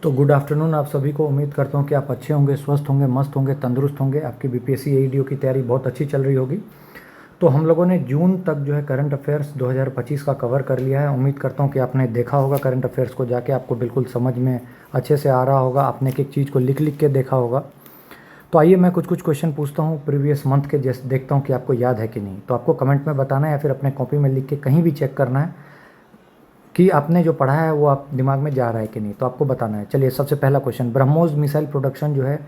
तो good afternoon आप सभी को। उम्मीद करता हूँ कि आप अच्छे होंगे, स्वस्थ होंगे, मस्त होंगे, तंदुरुस्त होंगे। आपकी बीपीएससी एईडीओ की तैयारी बहुत अच्छी चल रही होगी। तो हम लोगों ने जून तक जो है करंट अफेयर्स 2025 का कवर कर लिया है। उम्मीद करता हूँ कि आपने देखा होगा करंट अफेयर्स को, जाके आपको बिल्कुल समझ में अच्छे से आ रहा होगा। आपने एक एक चीज़ को लिख लिख के देखा होगा। तो आइए मैं कुछ कुछ क्वेश्चन पूछता हूँ प्रीवियस मंथ के, जैसे देखता हूँ कि आपको याद है कि नहीं। तो आपको कमेंट में बताना है या फिर अपने कॉपी में लिख के कहीं भी चेक करना है कि आपने जो पढ़ा है वो आप दिमाग में जा रहा है कि नहीं। तो आपको बताना है। चलिए, सबसे पहला क्वेश्चन, ब्रह्मोस मिसाइल प्रोडक्शन जो है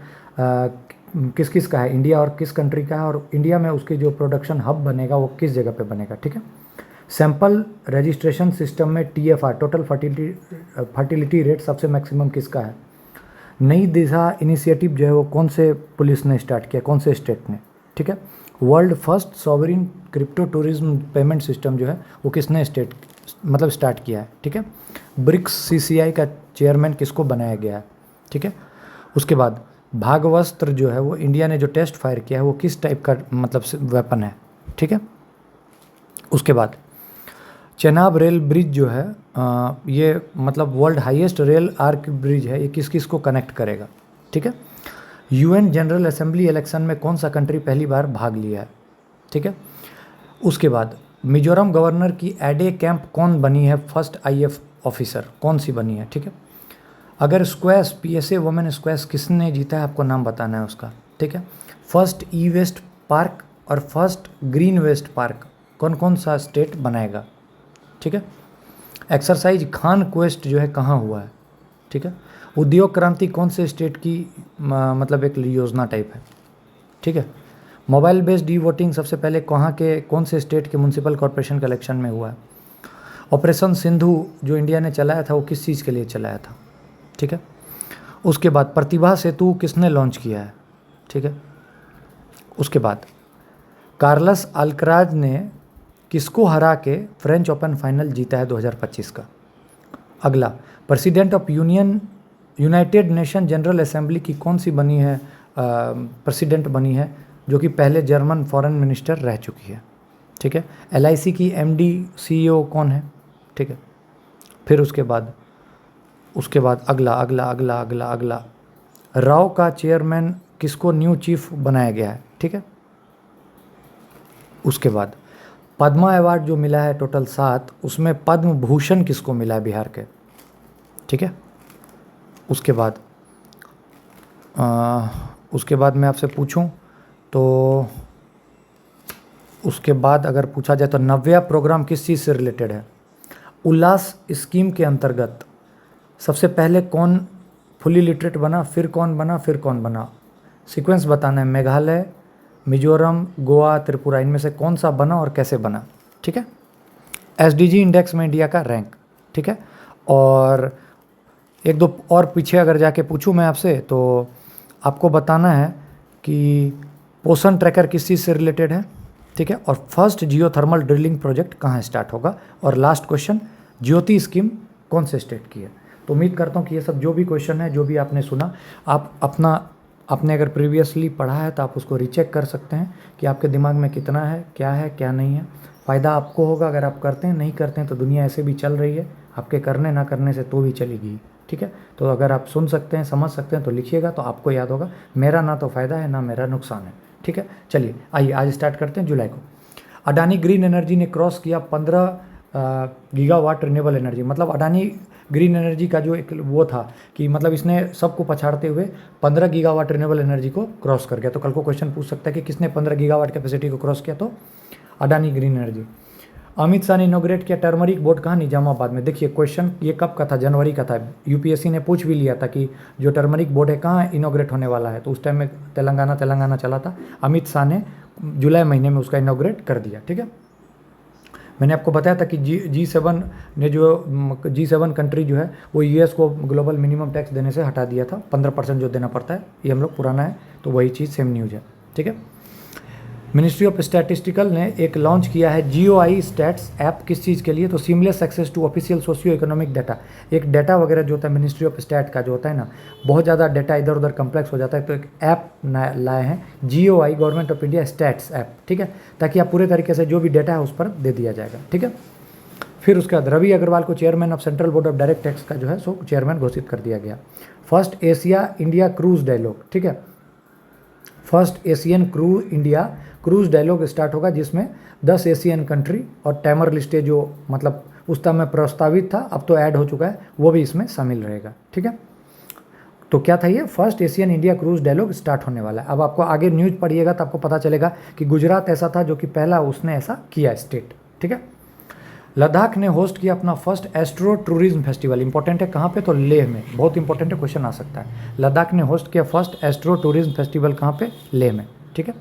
किस किस का है, इंडिया और किस कंट्री का है, और इंडिया में उसकी जो प्रोडक्शन हब बनेगा वो किस जगह पे बनेगा। ठीक है। सैंपल रजिस्ट्रेशन सिस्टम में टीएफआर, टोटल फर्टिलिटी रेट सबसे मैक्सिमम किसका है। नई दिशा इनिशिएटिव जो है वो कौन से पुलिस ने स्टार्ट किया, कौन से स्टेट ने। ठीक है। World first sovereign crypto tourism payment system जो है वो किसने स्टार्ट किया है। ठीक है। ब्रिक्स सीसीआई का चेयरमैन किसको बनाया गया है। ठीक है। उसके बाद भागवस्त्र जो है वो इंडिया ने जो टेस्ट फायर किया है वो किस टाइप का वेपन है। ठीक है। उसके बाद चेनाब रेल ब्रिज जो है ये world highest rail arch bridge है। ये किस किस को कनेक्ट करेगा। ठीक है। यूएन जनरल असेंबली इलेक्शन में कौन सा कंट्री पहली बार भाग लिया है। ठीक है। उसके बाद मिजोरम गवर्नर की एडे कैंप कौन बनी है, फर्स्ट आईएएफ ऑफिसर कौन सी बनी है। ठीक है। अगर स्क्वैश पीएसए वुमेन स्क्वैश किसने जीता है, आपको नाम बताना है उसका। ठीक है। फर्स्ट ई वेस्ट पार्क और फर्स्ट ग्रीन वेस्ट पार्क कौन कौन सा स्टेट बनाएगा। ठीक है। एक्सरसाइज खान क्वेस्ट जो है कहाँ हुआ है। ठीक है। उद्योग क्रांति कौन से स्टेट की एक योजना टाइप है। ठीक है। मोबाइल बेस्ड ई वोटिंग सबसे पहले कहाँ के, कौन से स्टेट के म्यूनसिपल कॉरपोरेशन के इलेक्शन में हुआ है। ऑपरेशन सिंधु जो इंडिया ने चलाया था वो किस चीज़ के लिए चलाया था। ठीक है। उसके बाद प्रतिभा सेतु किसने लॉन्च किया है। ठीक है। उसके बाद कार्लस अल्कराज ने किसको हरा के फ्रेंच ओपन फाइनल जीता है 2025 का। अगला, president of United nation general assembly की कौन सी बनी है, प्रेसिडेंट बनी है, जो कि पहले जर्मन फॉरेन मिनिस्टर रह चुकी है। ठीक है। एलआईसी की एमडी सीईओ कौन है। ठीक है। फिर उसके बाद अगला अगला अगला अगला अगला राव का चेयरमैन किसको न्यू चीफ बनाया गया है। ठीक है। उसके बाद पद्मा अवार्ड जो मिला है टोटल 7, उसमें पद्म भूषण किसको मिला है, बिहार के। ठीक है। उसके बाद मैं आपसे पूछूं तो उसके बाद अगर पूछा जाए तो नव्या प्रोग्राम किस चीज़ से रिलेटेड है। उल्लास स्कीम के अंतर्गत सबसे पहले कौन फुली लिटरेट बना, फिर कौन बना, फिर कौन बना। सीक्वेंस बताना है, मेघालय, मिजोरम, गोवा, त्रिपुरा, इनमें से कौन सा बना और कैसे बना। ठीक है। एसडीजी इंडेक्स में इंडिया का रैंक। ठीक है। और एक दो और पीछे अगर जाके पूछूं मैं आपसे तो आपको बताना है कि पोषण ट्रैकर किस चीज़ से रिलेटेड है। ठीक है। और फर्स्ट जियोथर्मल ड्रिलिंग प्रोजेक्ट कहाँ स्टार्ट होगा। और लास्ट क्वेश्चन, ज्योति स्कीम कौन से स्टेट की है। तो उम्मीद करता हूँ कि ये सब जो भी क्वेश्चन है, जो भी आपने सुना, आप आपने अगर प्रीवियसली पढ़ा है तो आप उसको रीचेक कर सकते हैं कि आपके दिमाग में कितना है, क्या नहीं है। फ़ायदा आपको होगा अगर आप करते हैं, नहीं करते हैं तो दुनिया ऐसे भी चल रही है, आपके करने ना करने से तो भी चलेगी। ठीक है। तो अगर आप सुन सकते हैं, समझ सकते हैं तो लिखिएगा, तो आपको याद होगा। मेरा ना तो फ़ायदा है ना मेरा नुकसान है। ठीक है। चलिए आइए आज स्टार्ट करते हैं। जुलाई को अडानी ग्रीन एनर्जी ने क्रॉस किया 15 gigawatt renewable energy. Adani green energy का जो एक वो था कि इसने सबको पछाड़ते हुए 15 गीगावाट रिन्यूएबल एनर्जी को क्रॉस कर गया। तो कल को क्वेश्चन पूछ सकता है कि किसने 15 गीगावाट कैपेसिटी को क्रॉस किया, तो अडानी ग्रीन एनर्जी। अमित शाह ने इनोग्रेट किया टर्मरिक बोर्ड कहाँ, निजामाबाद में। देखिए क्वेश्चन ये कब का था, जनवरी का था। यूपीएससी ने पूछ भी लिया था कि जो टर्मरिक बोर्ड है कहाँ इनोग्रेट होने वाला है, तो उस टाइम में तेलंगाना चला था। अमित शाह ने जुलाई महीने में उसका इनोग्रेट कर दिया। ठीक है। मैंने आपको बताया था कि G7 ने जो G7 कंट्री जो है वो यूएस को ग्लोबल मिनिमम टैक्स देने से हटा दिया था, 15% जो देना पड़ता है। ये हम लोग पुराना है तो वही चीज़ सेम न्यूज़ है। ठीक है। मिनिस्ट्री ऑफ स्टैटिस्टिकल ने एक लॉन्च किया है जीओआई स्टैट्स ऐप, किस चीज़ के लिए, तो seamless access to official socio economic data. एक डाटा वगैरह जो होता है मिनिस्ट्री ऑफ स्टैट का जो होता है ना, बहुत ज़्यादा डाटा इधर उधर कम्प्लेक्स हो जाता है, तो एक ऐप लाए हैं GOI, government of India stats app. ठीक है। ताकि आप पूरे तरीके से जो भी डाटा है उस पर दे दिया जाएगा। ठीक है। फिर उसके बाद रवि अग्रवाल को chairman of central board of direct tax का जो है सो चेयरमैन घोषित कर दिया गया। First Asia India cruise dialogue, ठीक है, first Asian India cruise dialogue start होगा, जिसमें 10 एशियन कंट्री और टाइमर लिस्टें जो मतलब उस समय प्रस्तावित था, अब तो ऐड हो चुका है, वो भी इसमें शामिल रहेगा, ठीक है। तो क्या था ये, first Asian India cruise dialogue start होने वाला है। अब आपको आगे न्यूज़ पढ़िएगा तो आपको पता चलेगा कि गुजरात ऐसा था जो कि पहला उसने ऐसा किया स्टेट, ठीक है। लद्दाख ने होस्ट किया अपना first astro tourism festival, important है, कहाँ पे, तो लेह में, बहुत इंपॉर्टेंट है, क्वेश्चन आ सकता है। लद्दाख ने होस्ट किया फर्स्ट एस्ट्रो टूरिज्म फेस्टिवल कहाँ पे, लेह में, ठीक है,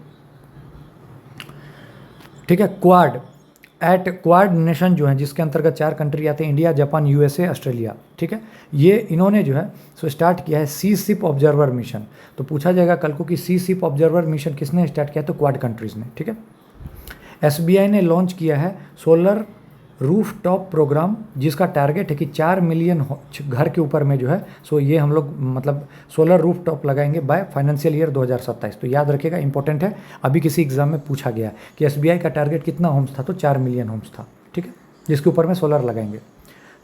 ठीक है। क्वाड नेशन जो है, जिसके अंतर्गत 4 कंट्री आते हैं, इंडिया, जापान, यूएसए, ऑस्ट्रेलिया, ठीक है। ये इन्होंने जो है सो स्टार्ट किया है सी शिप ऑब्जर्वर मिशन। तो पूछा जाएगा कल को कि सी शिप ऑब्जर्वर मिशन किसने स्टार्ट किया, तो क्वाड कंट्रीज़ ने, ठीक है। एसबीआई ने लॉन्च किया है सोलर रूफ टॉप प्रोग्राम, जिसका टारगेट है कि 4 मिलियन घर के ऊपर में जो है सो ये हम लोग मतलब सोलर रूफ टॉप लगाएंगे बाय फाइनेंशियल ईयर 2027। तो याद रखिएगा, इंपॉर्टेंट है, अभी किसी एग्जाम में पूछा गया कि एसबीआई का टारगेट कितना होम्स था, तो 4 मिलियन होम्स था, ठीक है, जिसके ऊपर में सोलर लगाएंगे।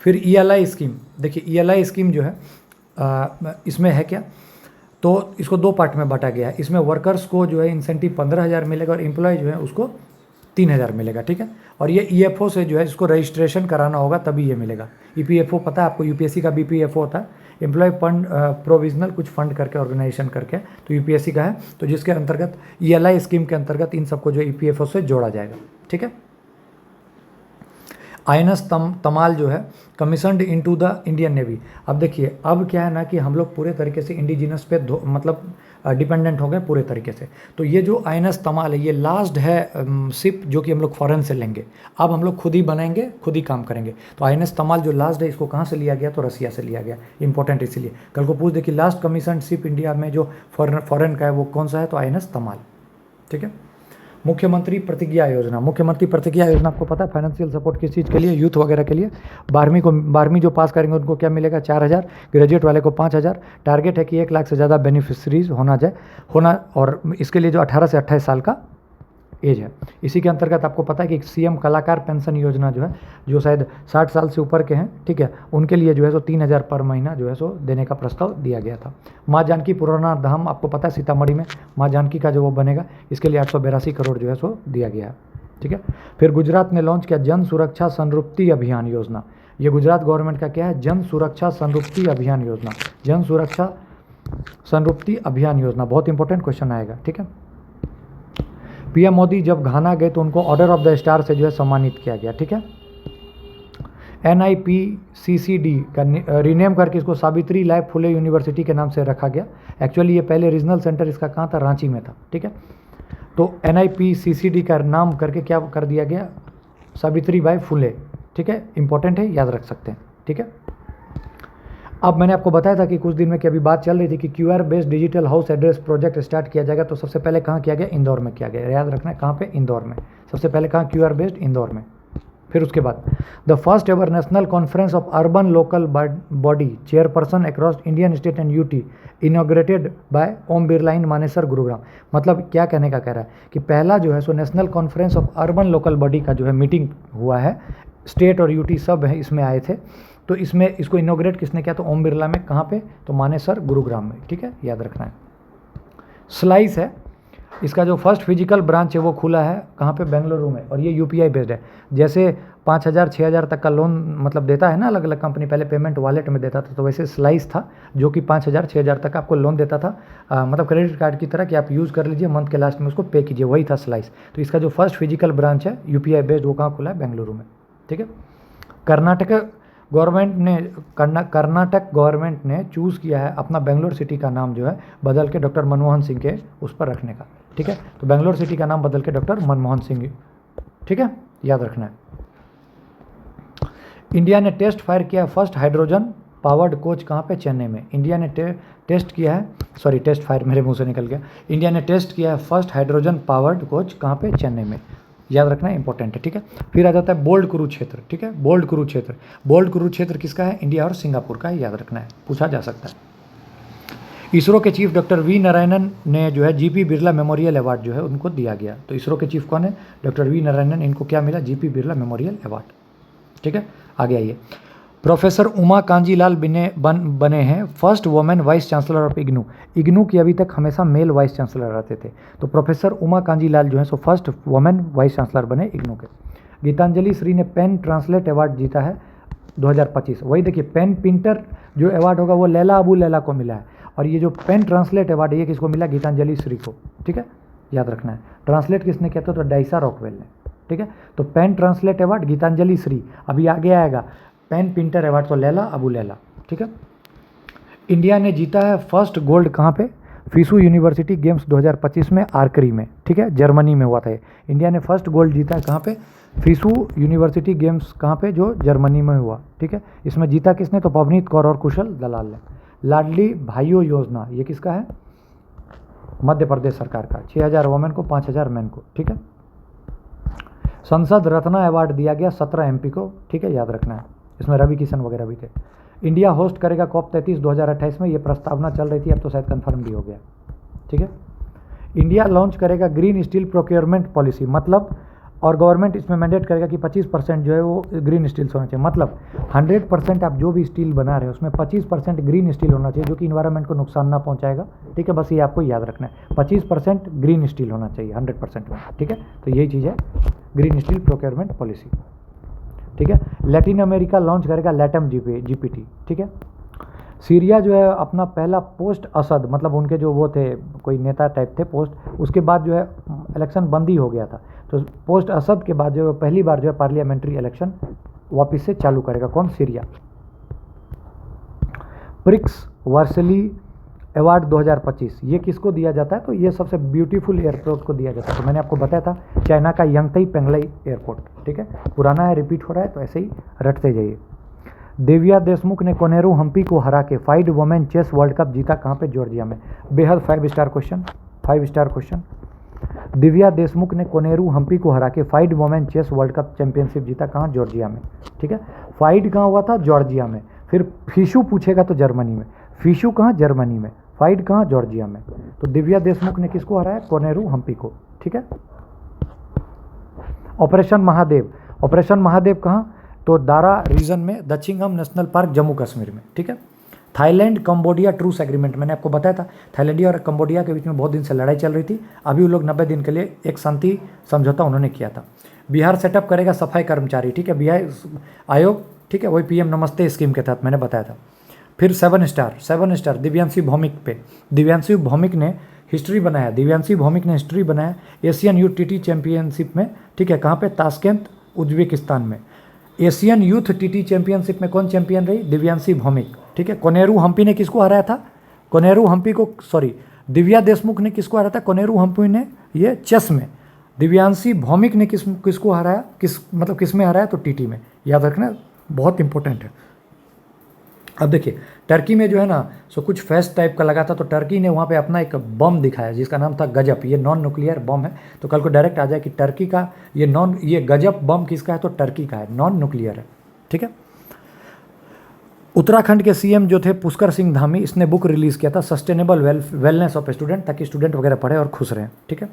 फिर ईएलआई स्कीम, देखिए ईएलआई स्कीम जो है इसमें है क्या, तो इसको 2 पार्ट में बांटा गया है। इसमें वर्कर्स को जो है इंसेंटिव 15,000 मिलेगा और एम्प्लॉय जो है उसको 3,000 मिलेगा, ठीक है। और ये ईएफओ से जो है इसको रजिस्ट्रेशन कराना होगा तभी ये मिलेगा। ईपीएफओ पता है आपको, यूपीएससी का बीपीएफओ होता है, एम्प्लॉय फंड प्रोविजनल कुछ फंड करके ऑर्गेनाइजेशन करके, तो यूपीएससी का है, तो जिसके अंतर्गत ईएलआई स्कीम के अंतर्गत इन सबको जो ईपीएफओ से जोड़ा जाएगा, ठीक है। आईएनएस तमाल जो है commissioned into the Indian navy. अब देखिए, अब क्या है ना कि हम लोग पूरे तरीके से इंडिजिनस पे मतलब डिपेंडेंट हो गए पूरे तरीके से। तो ये जो आईएनएस तमाल है, ये लास्ट है शिप जो कि हम लोग फॉरेन से लेंगे। अब हम लोग खुद ही बनाएंगे, खुद ही काम करेंगे। तो आईएनएस तमाल जो लास्ट है, इसको कहाँ से लिया गया, तो रसिया से लिया गया। इंपॉर्टेंट इसलिए कल को पूछ दे कि लास्ट कमीशन शिप इंडिया में जो फॉरेन का है वो कौन सा है, तो आईएनएस तमाल, ठीक है। मुख्यमंत्री प्रतिज्ञा योजना, मुख्यमंत्री प्रतिज्ञा योजना आपको पता है फाइनेंशियल सपोर्ट किस चीज़ के लिए, यूथ वगैरह के लिए। 12वीं जो पास करेंगे उनको क्या मिलेगा, 4,000, ग्रेजुएट वाले को 5,000। टारगेट है कि 1 लाख से ज़्यादा बेनिफिशरीज होना और इसके लिए जो 18 से 28 साल का एज है। इसी के अंतर्गत आपको पता है कि सीएम कलाकार पेंशन योजना जो है, जो शायद 60 साल से ऊपर के हैं, ठीक है, उनके लिए जो है सो 3,000 पर महीना जो है सो देने का प्रस्ताव दिया गया था। माँ जानकी पुराना धाम आपको पता है सीतामढ़ी में माँ जानकी का जो वो बनेगा, इसके लिए 882 करोड़ जो है सो दिया गया है, ठीक है। फिर गुजरात ने लॉन्च किया जन सुरक्षा संतृप्ति अभियान योजना। ये गुजरात गवर्नमेंट का क्या है, जन सुरक्षा संतृप्ति अभियान योजना, जन सुरक्षा संतृप्ति अभियान योजना, बहुत इंपॉर्टेंट क्वेश्चन आएगा, ठीक है। पीएम मोदी जब घाना गए तो उनको ऑर्डर ऑफ द स्टार से जो है सम्मानित किया गया, ठीक है। NIPCCD का रीनेम करके इसको सावित्री बाई फुले यूनिवर्सिटी के नाम से रखा गया। एक्चुअली ये पहले रीजनल सेंटर इसका कहाँ था, रांची में था, ठीक है। तो NIPCCD का नाम करके क्या कर दिया गया, सावित्री बाई फुले, ठीक है, इंपॉर्टेंट है, याद रख सकते हैं, ठीक है। अब मैंने आपको बताया था कि कुछ दिन में कि अभी बात चल रही थी कि QR based digital house address project start किया जाएगा। तो सबसे पहले कहाँ किया गया, इंदौर में किया गया, याद रखना है कहाँ पे, इंदौर में। सबसे पहले कहाँ, QR बेस्ड इंदौर में। फिर उसके बाद the first ever national conference of urban local body chairperson across Indian state and UT inaugurated by Om Birla in Manesar Gurugram. मतलब क्या कहने का कह रहा है कि पहला जो है so national conference of urban local body का जो है मीटिंग हुआ है, स्टेट और यूटी सब है इसमें आए थे। तो इसमें इसको इनॉग्रेट किसने किया, तो ओम बिरला में, कहाँ पे, तो मानेसर गुरुग्राम में, ठीक है, याद रखना है। स्लाइस है, इसका जो फर्स्ट फिजिकल ब्रांच है वो खुला है कहाँ पे, बेंगलुरु में, और ये UPI बेस्ड है। जैसे 5,000 6,000 तक का लोन मतलब देता है ना अलग अलग कंपनी, पहले पेमेंट वॉलेट में देता था, तो वैसे स्लाइस था जो कि 5,000 6,000 तक आपको लोन देता था, मतलब क्रेडिट कार्ड की तरह कि आप यूज़ कर लीजिए, मंथ के लास्ट में उसको पे कीजिए, वही था स्लाइस। तो इसका जो फर्स्ट फिजिकल ब्रांच है UPI बेस्ड वो कहाँ खुला है, बेंगलुरु में, ठीक है। कर्नाटक गवर्नमेंट ने चूज़ किया है अपना बेंगलोर सिटी का नाम जो है बदल के डॉक्टर मनमोहन सिंह के उस पर रखने का, ठीक है। तो बेंगलोर सिटी का नाम बदल के डॉक्टर मनमोहन सिंह, ठीक है, याद रखना है। इंडिया ने टेस्ट फायर किया फर्स्ट हाइड्रोजन पावर्ड कोच कहाँ पे, चेन्नई में। इंडिया ने टेस्ट किया है, सॉरी टेस्ट फायर मेरे मुंह से निकल गया, इंडिया ने टेस्ट किया है फर्स्ट हाइड्रोजन पावर्ड कोच कहाँ पे, चेन्नई में, याद रखना इंपॉर्टेंट है, ठीक है। फिर आ जाता है बोल्ड कुरुक्षेत्र, ठीक है, बोल्ड कुरुक्षेत्र किसका है, इंडिया और सिंगापुर का है, याद रखना है, पूछा जा सकता है। इसरो के चीफ डॉक्टर वी नारायणन ने जो है GP बिरला मेमोरियल अवार्ड जो है उनको दिया गया। तो इसरो के चीफ कौन है, डॉक्टर वी नारायणन, इनको क्या मिला, GP बिरला मेमोरियल अवार्ड। ठीक है, आगे आइए। प्रोफेसर उमा कांजीलाल बने हैं first women vice chancellor of IGNOU. IGNOU की अभी तक हमेशा मेल वाइस चांसलर रहते थे, तो प्रोफेसर उमा कांजीलाल जो है सो फर्स्ट वुमेन वाइस चांसलर बने इग्नू के। गीतांजलि श्री ने पेन ट्रांसलेट अवार्ड जीता है 2025। वही देखिए, पेन प्रिंटर जो अवार्ड होगा वो लैला अबू लैला को मिला है, और ये जो पेन ट्रांसलेट अवार्ड ये किसको मिला? गीतांजलि श्री को। ठीक है, याद रखना है। ट्रांसलेट किसने किया था? तो डाइसा रॉकवेल ने। ठीक है, तो PEN translate award Geetanjali Shree. अभी आगे आएगा पेन प्रिंटर अवार्ड तो लैला अबू लैला। ठीक है, इंडिया ने जीता है फर्स्ट गोल्ड कहाँ पे? फीसू यूनिवर्सिटी गेम्स 2025 में आर्करी में। ठीक है, जर्मनी में हुआ था ये। इंडिया ने फर्स्ट गोल्ड जीता है कहाँ पे? फीसू यूनिवर्सिटी गेम्स कहाँ पे? जो जर्मनी में हुआ। ठीक है, इसमें जीता किसने? तो पवनीत कौर और कुशल दलाल ने। लाडली भाइयों योजना ये किसका है? मध्य प्रदेश सरकार का। 6000 वुमेन को, 5000 मैन को। ठीक है, संसद रत्न अवार्ड दिया गया 17 MP को। ठीक है, याद रखना है। इसमें रवि किशन वगैरह भी थे। इंडिया होस्ट करेगा COP 33 2028 में, ये प्रस्तावना चल रही थी, अब तो शायद कंफर्म भी हो गया। ठीक है, इंडिया लॉन्च करेगा ग्रीन स्टील प्रोक्योरमेंट पॉलिसी, मतलब और गवर्नमेंट इसमें मैंडेट करेगा कि 25% जो है वो ग्रीन स्टील्स होना चाहिए। मतलब 100% आप जो भी स्टील बना रहे हैं उसमें 25% ग्रीन स्टील होना चाहिए, जो कि इन्वायरमेंट को नुकसान ना पहुंचाएगा। ठीक है, बस ये आपको याद रखना है, 25% ग्रीन स्टील होना चाहिए 100% में। ठीक है, तो यही चीज़ है ग्रीन स्टील प्रोक्योरमेंट पॉलिसी। ठीक है, लैटिन अमेरिका लॉन्च करेगा लैटम GPT। ठीक है, सीरिया जो है अपना पहला पोस्ट असद, मतलब उनके जो वो थे कोई नेता टाइप थे पोस्ट, उसके बाद जो है इलेक्शन बंद ही हो गया था, तो पोस्ट असद के बाद जो है पहली बार जो है पार्लियामेंट्री इलेक्शन वापस से चालू करेगा। कौन? सीरिया। प्रिक्स वर्सली अवार्ड 2025 ये किसको दिया जाता है? तो ये सबसे ब्यूटीफुल एयरपोर्ट को दिया जाता है। तो मैंने आपको बताया था चाइना का यंगतई पेंगलई एयरपोर्ट। ठीक है, पुराना है, रिपीट हो रहा है, तो ऐसे ही रटते जाइए। दिव्या देशमुख ने कोनेरू हम्पी को हरा के 5 वुमेन चेस वर्ल्ड कप जीता कहाँ पे? जॉर्जिया में। बेहद 5 star question, 5 star question. Divya Deshmukh ने कोनेरू हम्पी को हरा के 5 women chess world cup championship जीता कहाँ? जॉर्जिया में। ठीक है, फाइट कहाँ हुआ था? जॉर्जिया में। फिर फिशू पूछेगा तो जर्मनी में। फिशू कहाँ? जर्मनी में। फाइट कहाँ? जॉर्जिया में। तो दिव्या देशमुख ने किसको हराया? कोनेरू हम्पी को। ठीक है, ऑपरेशन महादेव। ऑपरेशन महादेव कहाँ? तो दारा रीजन में, दक्षिणगम नेशनल पार्क, जम्मू कश्मीर में। ठीक है, थाईलैंड कंबोडिया ट्रूस एग्रीमेंट, मैंने आपको बताया था थाईलैंड और कंबोडिया के बीच में बहुत दिन से लड़ाई चल रही थी, अभी वो लोग 90 दिन के लिए एक शांति समझौता उन्होंने किया था। बिहार सेटअप करेगा सफाई कर्मचारी। ठीक है, बिहार आयोग। ठीक है, वही PM नमस्ते स्कीम के तहत मैंने बताया था। फिर 7 स्टार दिव्यांशी भौमिक पे। दिव्यांशी भौमिक ने हिस्ट्री बनाया, दिव्यांशी भौमिक ने हिस्ट्री बनाया एशियन यूथ TT चैंपियनशिप में। ठीक है, कहाँ पे? ताशकेंत, उज्बेकिस्तान में। एशियन यूथ TT चैंपियनशिप में कौन चैंपियन रही? दिव्यांशी भौमिक। ठीक है, कोनेरू हम्पी ने किसको हराया था? कोनेरू हम्पी को, सॉरी, दिव्या देशमुख ने किसको हराया था? कोनेरू हम्पी ने, ये चेस में। दिव्यांशी भौमिक ने किसको हराया? मतलब किस में हराया? तो TT में। याद रखना, बहुत इंपॉर्टेंट है। अब देखिए, टर्की में जो है ना सो कुछ फेस्ट टाइप का लगा था, तो टर्की ने वहाँ पे अपना एक बम दिखाया जिसका नाम था गजब। ये नॉन न्यूक्लियर बम है, तो कल को डायरेक्ट आ जाए कि टर्की का ये गजब बम किसका है? तो टर्की का है, नॉन न्यूक्लियर है। ठीक है, उत्तराखंड के CM जो थे पुष्कर सिंह धामी, इसने बुक रिलीज़ किया था सस्टेनेबल वेलनेस ऑफ स्टूडेंट, ताकि स्टूडेंट वगैरह पढ़े और खुश रहें। ठीक है,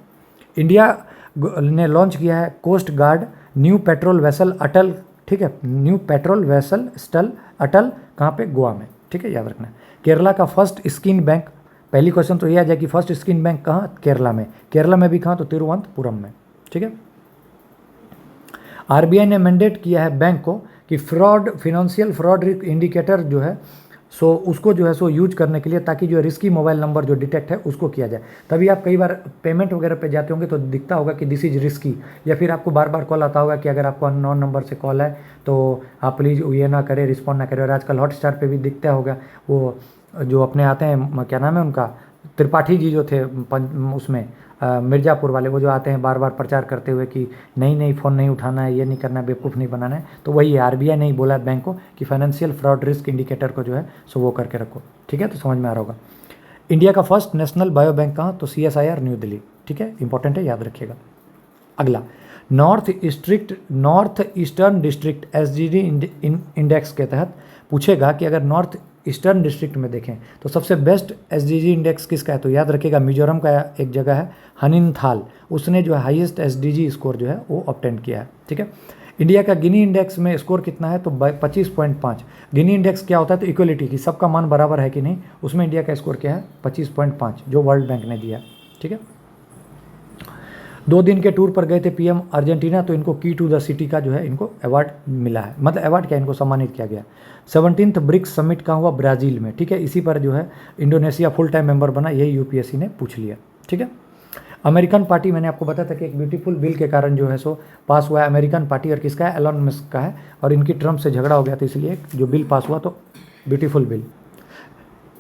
इंडिया ने लॉन्च किया है coast guard new patrol vessel Atal. ठीक है, न्यू पेट्रोल वेसल स्टल अटल, कहाँ पे? गोवा में। ठीक है, याद रखना है। केरला का फर्स्ट स्किन बैंक, पहली क्वेश्चन तो ये आ जाए कि फर्स्ट स्किन बैंक कहाँ? केरला में। केरला में भी कहाँ? तो तिरुवनंतपुरम में। ठीक है, RBI ने मैंडेट किया है बैंक को कि फिनेंशियल फ्रॉड इंडिकेटर जो है सो उसको जो है सो यूज करने के लिए, ताकि जो रिस्की मोबाइल नंबर जो डिटेक्ट है उसको किया जाए। तभी आप कई बार पेमेंट वगैरह पे जाते होंगे तो दिखता होगा कि दिस इज रिस्की, या फिर आपको बार बार कॉल आता होगा कि अगर आपको अननोन नंबर से कॉल है तो आप प्लीज़ ये ना करें, रिस्पॉन्ड ना करें। और आजकल हॉटस्टार पे भी दिखता होगा, वो जो अपने आते हैं, क्या नाम है उनका, त्रिपाठी जी जो थे उसमें मिर्ज़ापुर वाले, वो जो आते हैं बार बार प्रचार करते हुए कि नहीं फ़ोन नहीं उठाना है, ये नहीं करना है, बेवकूफ़ नहीं बनाना है। तो वही RBI ने ही बोला है बैंक को कि फाइनेंशियल फ्रॉड रिस्क इंडिकेटर को जो है सो वो करके रखो। ठीक है, तो समझ में आ रहा होगा। इंडिया का फर्स्ट नेशनल बायो बैंक कहाँ? तो CSIR न्यू दिल्ली। ठीक है, इंपॉर्टेंट है, याद रखिएगा। अगला, north eastern district SDG index के तहत पूछेगा कि अगर नॉर्थ ईस्टर्न डिस्ट्रिक्ट में देखें तो सबसे बेस्ट SDG इंडेक्स किसका है? तो याद रखिएगा मिजोरम का एक जगह है हनिनथाल, उसने जो है हाईएस्ट SDG स्कोर जो है वो ऑब्टेन किया है। ठीक है, इंडिया का गिनी इंडेक्स में स्कोर कितना है, तो 25.5। गिनी इंडेक्स क्या होता है, तो इक्वलिटी की सबका मान बराबर है कि नहीं, उसमें इंडिया का स्कोर क्या है 25.5, जो वर्ल्ड बैंक ने दिया। ठीक है, 2 दिन के टूर पर गए थे पीएम अर्जेंटीना, तो इनको की टू द सिटी का जो है इनको अवार्ड मिला है, मतलब अवार्ड क्या, इनको सम्मानित किया गया। 17th ब्रिक्स समिट कहाँ हुआ, ब्राज़ील में। ठीक है, इसी पर जो है इंडोनेशिया फुल टाइम मेंबर बना, यही यूपीएससी ने पूछ लिया। ठीक है, अमेरिकन पार्टी, मैंने आपको बताया था कि एक ब्यूटीफुल बिल के कारण जो है सो पास हुआ है। अमेरिकन पार्टी और किसका है, एलन मस्क का है, और इनकी ट्रम्प से झगड़ा हो गया था, इसलिए जो बिल पास हुआ, तो ब्यूटीफुल बिल।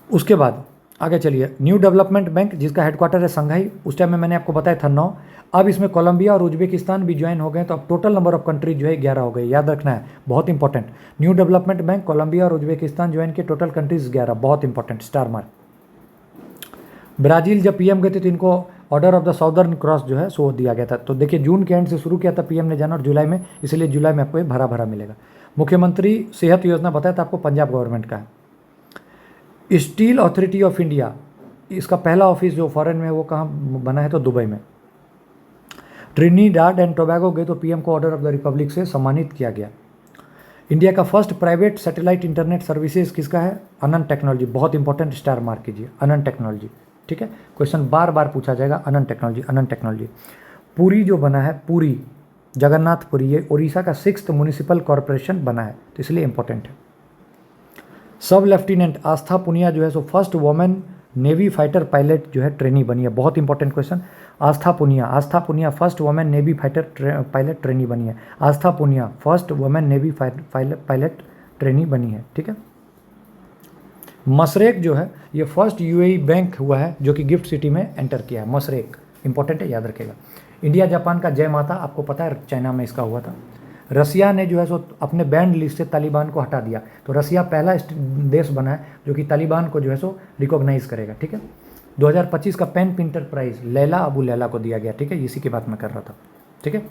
उसके बाद आगे चलिए, न्यू डेवलपमेंट बैंक जिसका हेडक्वार्टर है संघाई, उस टाइम में मैंने आपको बताया था 9, अब इसमें कोलंबिया और उज्बेकिस्तान भी ज्वाइन हो गए, तो अब टोटल नंबर ऑफ कंट्रीज जो है 11 हो गए, याद रखना है, बहुत important. New development bank, Colombia और उज्बेकिस्तान ज्वाइन के, टोटल कंट्रीज 11, बहुत इंपॉर्टेंट, स्टार मार्क। ब्राज़ील जब पीएम गए थे तो इनको order of the southern cross जो है सो दिया गया था। तो देखिए जून के एंड से शुरू किया था पीएम ने जाना, और जुलाई में, इसलिए जुलाई में आपको ये भरा भरा मिलेगा। मुख्यमंत्री सेहत योजना बताया था आपको, पंजाब गवर्नमेंट का है। स्टील अथॉरिटी ऑफ इंडिया, इसका पहला ऑफिस जो फॉरेन में है वो कहाँ बना है, तो दुबई में। ट्रिनिडाड एंड टोबैगो गए तो पीएम को ऑर्डर ऑफ द रिपब्लिक से सम्मानित किया गया। इंडिया का first private satellite internet services किसका है, अनंत टेक्नोलॉजी, बहुत इंपॉर्टेंट, स्टार मार्क कीजिए, अनंत टेक्नोलॉजी। ठीक है, क्वेश्चन बार बार पूछा जाएगा, अनंत टेक्नोलॉजी, अनंत टेक्नोलॉजी। पुरी जो बना है, पुरी जगन्नाथपुरी, ये उड़ीसा का 6th म्युनिसिपल कॉरपोरेशन बना है, तो इसलिए इंपॉर्टेंट है। सब लेफ्टिनेंट आस्था पुनिया जो है सो first women navy fighter pilot जो है ट्रेनी बनी है, बहुत important question. Aastha Punia first women navy fighter pilot trainee बनी है। Aastha Punia first women navy pilot trainee बनी है। ठीक है, मसरेक जो है ये फर्स्ट यूएई बैंक हुआ है जो कि गिफ्ट सिटी में एंटर किया है। मसरेक इंपॉर्टेंट है, याद रखेगा। इंडिया जापान का जय माता आपको पता है, चाइना में इसका हुआ था। रसिया ने जो है सो अपने बैंड लिस्ट से तालिबान को हटा दिया, तो रसिया पहला देश बना है जो कि तालिबान को जो है सो रिकॉग्नाइज करेगा। ठीक है, 2025 का PEN Pinter prize Leila Aboulela को दिया गया। ठीक है, इसी की बात मैं कर रहा था। ठीक है,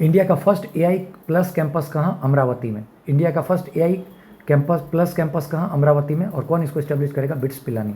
इंडिया का फर्स्ट एआई प्लस कैंपस कहाँ, अमरावती में। इंडिया का first AI campus plus campus कहाँ, अमरावती में, और कौन इसको एस्टेब्लिश करेगा, बिट्स पिलानी।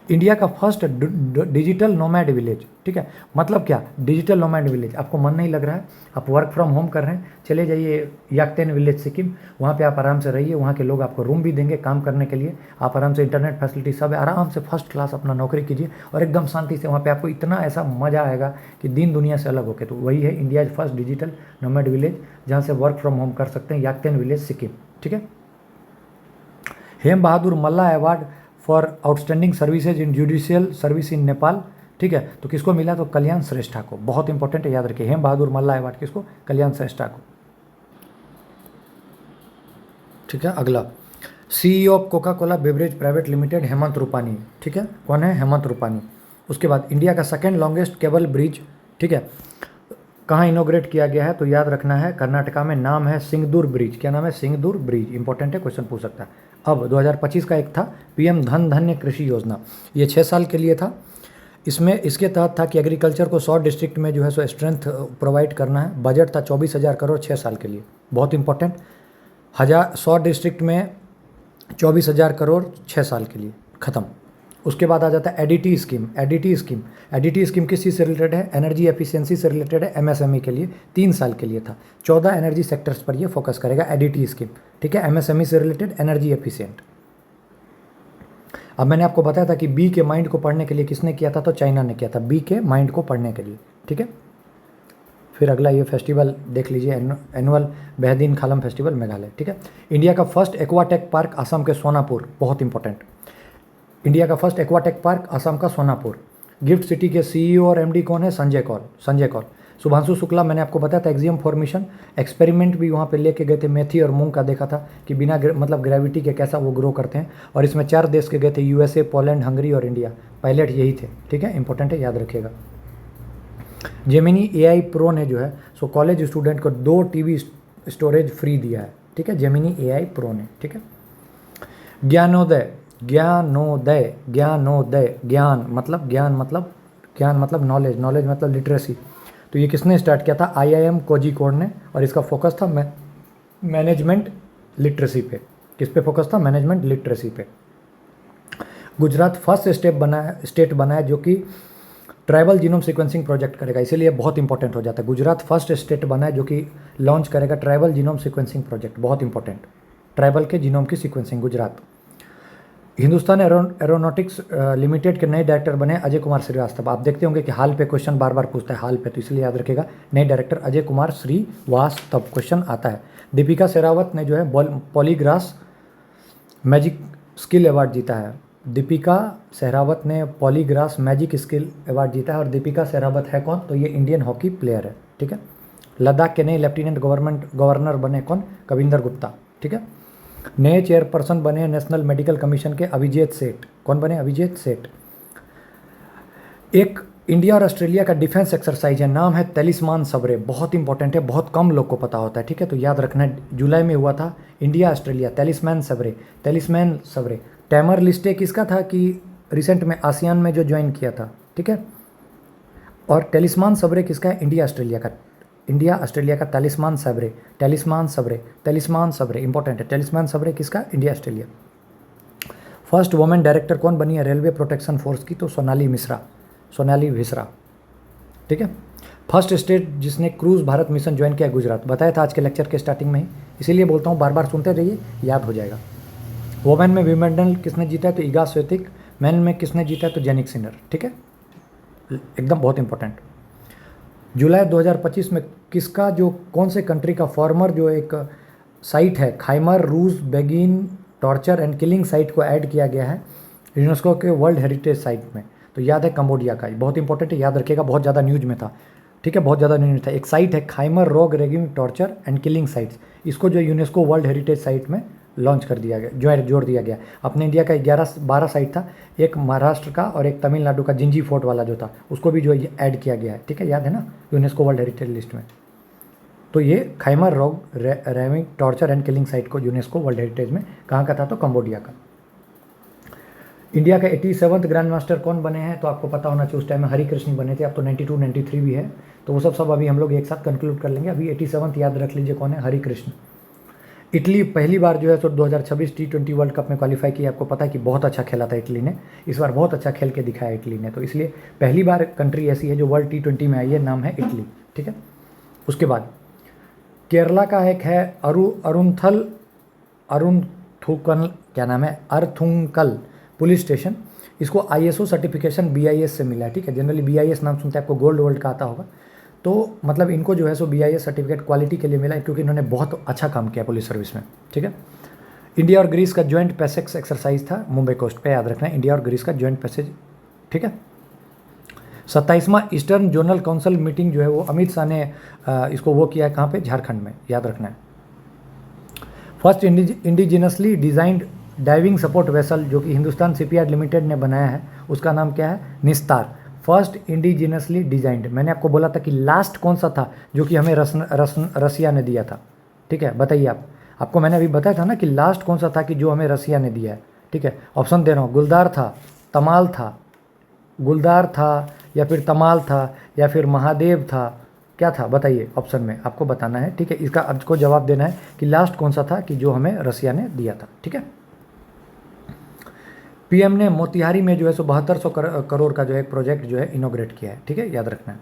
इंडिया का फर्स्ट डिजिटल नोमैड विलेज। ठीक है, मतलब क्या, डिजिटल नोमैड विलेज, आपको मन नहीं लग रहा है, आप वर्क फ्रॉम होम कर रहे हैं, चले जाइए याकतेन विलेज सिक्किम, वहाँ पे आप आराम से रहिए, वहाँ के लोग आपको रूम भी देंगे काम करने के लिए, आप आराम से इंटरनेट फैसिलिटी सब है, आराम से फर्स्ट क्लास अपना नौकरी कीजिए, और एकदम शांति से वहाँ पे आपको इतना ऐसा मज़ा आएगा कि दिन दुनिया से अलग होकर। तो वही है India first digital nomad village, जहाँ से वर्क फ्रॉम होम कर सकते हैं, याकतेन विलेज सिक्किम। ठीक है, Hem Bahadur Malla award for outstanding services in judicial service in Nepal. ठीक है, तो किसको मिला, तो कल्याण श्रेष्ठा को, बहुत इंपॉर्टेंट है, याद रखिए, हेम बहादुर मल्ला अवार्ड किसको, कल्याण श्रेष्ठा को। ठीक है, अगला CEO of Coca Cola beverage private limited Hemant Rupani. ठीक है, कौन है, हेमंत रूपानी। उसके बाद इंडिया का सेकेंड लॉन्गेस्ट केबल ब्रिज, ठीक है, कहाँ इनोग्रेट किया गया है, तो याद रखना है कर्नाटका में, नाम है सिंगदूर ब्रिज। क्या नाम है, सिंगदूर ब्रिज, इंपॉर्टेंट है, क्वेश्चन पूछ सकता है। अब 2025 का एक था पीएम धन धन्य कृषि योजना, ये 6 साल के लिए था। इसमें इसके तहत था कि एग्रीकल्चर को 100 डिस्ट्रिक्ट में जो है सो स्ट्रेंथ प्रोवाइड करना है। बजट था 24,000 करोड़ 6 साल के लिए, बहुत इंपॉर्टेंट। 100 डिस्ट्रिक्ट में 24,000 करोड़ 6 साल के लिए, ख़त्म। उसके बाद आ जाता है एडीटी स्कीम। एडीटी स्कीम किस चीज़ से रिलेटेड है, एनर्जी एफिशिएंसी से रिलेटेड है, एमएसएमई के लिए 3 साल के लिए था। 14 एनर्जी सेक्टर्स पर ये फोकस करेगा एडीटी स्कीम। ठीक है, एमएसएमई से रिलेटेड, एनर्जी एफिशिएंट। अब मैंने आपको बताया था कि बी के माइंड को पढ़ने के लिए किसने किया था, तो चाइना ने किया था, बी के माइंड को पढ़ने के लिए। ठीक है, फिर अगला ये फेस्टिवल देख लीजिए, एनुअल बेहदीन खालम फेस्टिवल मेघालय। ठीक है, इंडिया का फर्स्ट एक्वाटेक पार्क असम के सोनापुर, बहुत इंपॉर्टेंट। इंडिया का फर्स्ट एक्वाटेक पार्क असम का सोनापुर। गिफ्ट सिटी के सीईओ और एमडी कौन है, संजय कौल। शुभांशु शुक्ला, मैंने आपको बताया था एक्सियम फॉर्मेशन एक्सपेरिमेंट भी वहाँ पे लेके गए थे, मेथी और मूंग का देखा था कि बिना मतलब ग्रेविटी के कैसा वो ग्रो करते हैं, और इसमें 4 देश के गए थे, यूएसए, पोलैंड, हंगरी और इंडिया, पायलट यही थे। ठीक है, इंपॉर्टेंट है, याद रखिएगा। जेमिनी एआई प्रो ने जो है सो कॉलेज स्टूडेंट को 2 टीबी स्टोरेज फ्री दिया है। ठीक है, जेमिनी एआई प्रो ने। ठीक है, ज्ञानोदय, ज्ञान मतलब नॉलेज मतलब लिटरेसी। तो ये किसने स्टार्ट किया था, आईआईएम कोझिकोड ने, और इसका फोकस था मैनेजमेंट लिटरेसी पे। किस पे फोकस था, मैनेजमेंट लिटरेसी पे। गुजरात फर्स्ट स्टेट बना है जो कि ट्राइबल जीनोम सीक्वेंसिंग प्रोजेक्ट करेगा, इसीलिए बहुत इंपॉर्टेंट हो जाता है। गुजरात फर्स्ट स्टेट बना है जो कि लॉन्च करेगा ट्राइबल जीनोम सीक्वेंसिंग प्रोजेक्ट, बहुत इंपॉर्टेंट। ट्राइबल के जीनोम की sequencing Gujarat. Hindustan aeronautics limited के नए डायरेक्टर बने अजय कुमार श्रीवास्तव। आप देखते होंगे कि हाल पे क्वेश्चन बार बार पूछता है हाल पे, तो इसलिए याद रखेगा नए डायरेक्टर अजय कुमार श्रीवास्तव क्वेश्चन आता है। दीपिका शेरावत ने जो है पॉलीग्रास मैजिक स्किल अवार्ड जीता है। दीपिका शेरावत ने पॉलीग्रास मैजिक स्किल अवार्ड जीता है। और दीपिका शेरावत है कौन? तो ये इंडियन हॉकी प्लेयर है, ठीक है। लद्दाख के नए लेफ्टिनेंट गवर्नर बने कौन? कविंदर गुप्ता, ठीक है। नए चेयरपर्सन बने नेशनल मेडिकल कमीशन के अभिजीत सेठ। कौन बने? अभिजीत सेठ। एक इंडिया और ऑस्ट्रेलिया का डिफेंस एक्सरसाइज है, नाम है तलिस्मान सबरे, बहुत इंपॉर्टेंट है, बहुत कम लोग को पता होता है, ठीक है। तो याद रखना है, जुलाई में हुआ था इंडिया ऑस्ट्रेलिया, तलिस्मान सबरे। टैमर लिस्टे किसका था कि रिसेंट में आसियान में जो ज्वाइन किया था, ठीक है। और तलिस्मान सबरे किसका है? इंडिया ऑस्ट्रेलिया का तलिस्मान सबरे इंपॉर्टेंट है। तलिस्मान सबरे किसका? India Australia. First women director कौन बनी है रेलवे प्रोटेक्शन फोर्स की? तो सोनाली मिश्रा, ठीक है। फर्स्ट स्टेट जिसने क्रूज भारत मिशन ज्वाइन किया गुजरात, बताया था आज के लेक्चर के स्टार्टिंग में ही, इसीलिए बोलता हूँ बार बार सुनते रहिए, याद हो जाएगा। वुमेन में विंबलडन किसने जीता है? तो इगा स्वेतिक। मैन में किसने जीता है? तो जेनिक सिनर, ठीक है, एकदम बहुत इंपॉर्टेंट। जुलाई 2025 में किसका जो कौन से कंट्री का फॉर्मर जो एक साइट है Khmer Rouge begin torture and killing site को ऐड किया गया है यूनेस्को के वर्ल्ड हेरिटेज साइट में? तो याद है कंबोडिया का, बहुत इंपॉर्टेंट है, याद रखिएगा, बहुत ज़्यादा न्यूज में था, ठीक है, बहुत ज़्यादा न्यूज में था। एक साइट है खाइमर रोग raging torture and killing sites, इसको जो यूनेस्को वर्ल्ड हेरिटेज साइट में लॉन्च कर दिया गया, जोड़ दिया गया। अपने इंडिया का 12 साइट था, एक महाराष्ट्र का और एक तमिलनाडु का जिंजी फोर्ट वाला जो था, उसको भी जो ऐड किया गया है, ठीक है, याद है ना, यूनेस्को वर्ल्ड हेरिटेज लिस्ट में। तो ये खाइमर रोग raging torture and killing site को यूनेस्को वर्ल्ड हेरिटेज में कहाँ का था? तो कंबोडिया का। इंडिया का 87th ग्रैंड मास्टर कौन बने हैं? तो आपको पता होना चाहिए, उस टाइम में हरिकृष्ण बने थे, अब तो 92 93 भी है, तो वो सब अभी हम लोग एक साथ कंक्लूड कर लेंगे। अभी 87th याद रख लीजिए कौन है? हरिकृष्ण। इटली पहली बार जो है तो 2026 T20 वर्ल्ड कप में क्वालिफाई किया। आपको पता है कि बहुत अच्छा खेला था इटली ने, इस बार बहुत अच्छा खेल के दिखाया इटली ने, तो इसलिए पहली बार कंट्री ऐसी है जो वर्ल्ड T20 में आई है, नाम है इटली, ठीक है। उसके बाद केरला का एक है अरुणथुकल, क्या नाम है? अरथुंकल पुलिस स्टेशन, इसको ISO सर्टिफिकेशन BIS से मिला है, ठीक है। जनरली BIS नाम सुनते हैं, आपको गोल्ड वर्ल्ड का आता होगा, तो मतलब इनको जो है सो BIS सर्टिफिकेट क्वालिटी के लिए मिला है, क्योंकि इन्होंने बहुत अच्छा काम किया पुलिस सर्विस में, ठीक है। इंडिया और ग्रीस का ज्वाइंट पैसेज एक्सरसाइज था मुंबई कोस्ट पे, याद रखना है, इंडिया और ग्रीस का ज्वाइंट पैसेज, ठीक है। 27वां ईस्टर्न जोनल काउंसिल मीटिंग जो है वो अमित शाह ने इसको वो किया है कहाँ पे? झारखंड में, याद रखना है। First indigenously designed diving support vessel जो कि हिंदुस्तान शिपयार्ड लिमिटेड ने बनाया है, उसका नाम क्या है? निस्तार। फर्स्ट इंडिजिनसली डिजाइंड, मैंने आपको बोला था कि लास्ट कौन सा था जो कि हमें रसिया ने दिया था, ठीक है, बताइए आपको मैंने अभी बताया था ना कि लास्ट कौन सा था कि जो हमें रसिया ने दिया है, ठीक है। ऑप्शन दे रहा हूँ, गुलदार था, या फिर तमाल था, या फिर महादेव था, क्या था बताइए, ऑप्शन में आपको बताना है, ठीक है। इसका आपको जवाब देना है कि लास्ट कौन सा था कि जो हमें रसिया ने दिया था, ठीक है। PM ने मोतिहारी में जो है 7200 करोड़ का जो है प्रोजेक्ट जो है इनोग्रेट किया है, ठीक है, याद रखना है।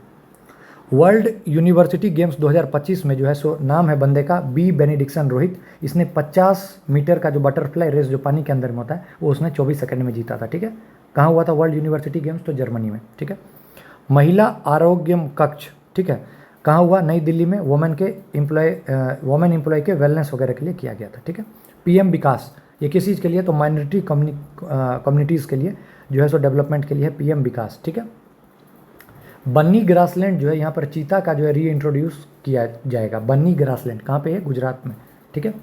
वर्ल्ड यूनिवर्सिटी गेम्स 2025 में जो है सो नाम है बंदे का बी बेनिडिक्सन रोहित। इसने 50 मीटर का जो बटरफ्लाई रेस जो पानी के अंदर में होता है वो उसने 24 सेकंड में जीता था, ठीक है। कहाँ हुआ था वर्ल्ड यूनिवर्सिटी गेम्स? तो जर्मनी में, ठीक है। महिला आरोग्यम कक्ष, ठीक है, कहाँ हुआ? नई दिल्ली में, वुमेन एम्प्लॉय के वेलनेस वगैरह के लिए किया गया था, ठीक है। PM विकास, ये किस चीज़ के लिए? तो माइनॉरिटी कम्युनिटीज़ के लिए जो है सो डेवलपमेंट के लिए है PM विकास, ठीक है। बन्नी ग्रासलैंड जो है यहाँ पर चीता का जो है री इंट्रोड्यूस किया जाएगा। बन्नी ग्रासलैंड कहाँ पे है? गुजरात में, ठीक है।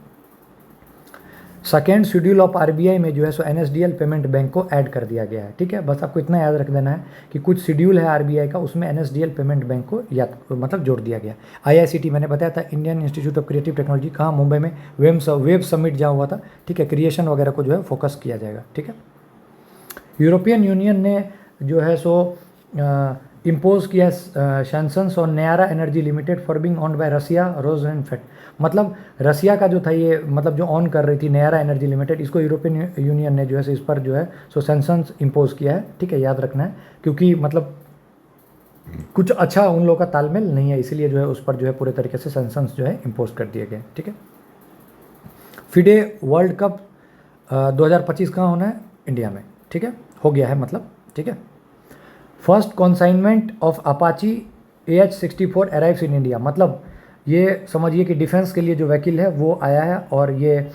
सेकेंड शेड्यूल ऑफ RBI में जो है सो NSDL पेमेंट बैंक को ऐड कर दिया गया है, ठीक है। बस आपको इतना याद रख देना है कि कुछ शेड्यूल है RBI का, उसमें NSDL पेमेंट बैंक को मतलब जोड़ दिया गया। IICT मैंने बताया था, Indian institute of creative technology, कहाँ? मुंबई में, वेब समिट जहाँ हुआ था, ठीक है, क्रिएशन वगैरह को जो है फोकस किया जाएगा, ठीक है। यूरोपियन यूनियन ने जो है सो इम्पोज किया sanctions on Nayara energy limited for being owned by Russia Rosneft, मतलब रसिया का जो था ये, मतलब जो ऑन कर रही थी नयारा एनर्जी लिमिटेड, इसको यूरोपियन यूनियन ने जो है इस पर जो है सो सैंक्शंस इम्पोज किया है, ठीक है, याद रखना है, क्योंकि मतलब कुछ अच्छा उन लोगों का तालमेल नहीं है, इसीलिए जो है उस पर जो है पूरे तरीके से सैंक्शंस जो है इम्पोज कर दिए गए। ठीक है, फिडे वर्ल्ड कप 2025 कहाँ होना है? इंडिया में। ठीक है, हो गया है मतलब। ठीक है, first consignment of Apache AH-64 arrives in India, मतलब ये समझिए कि डिफेंस के लिए जो वहीकल है वो आया है, और ये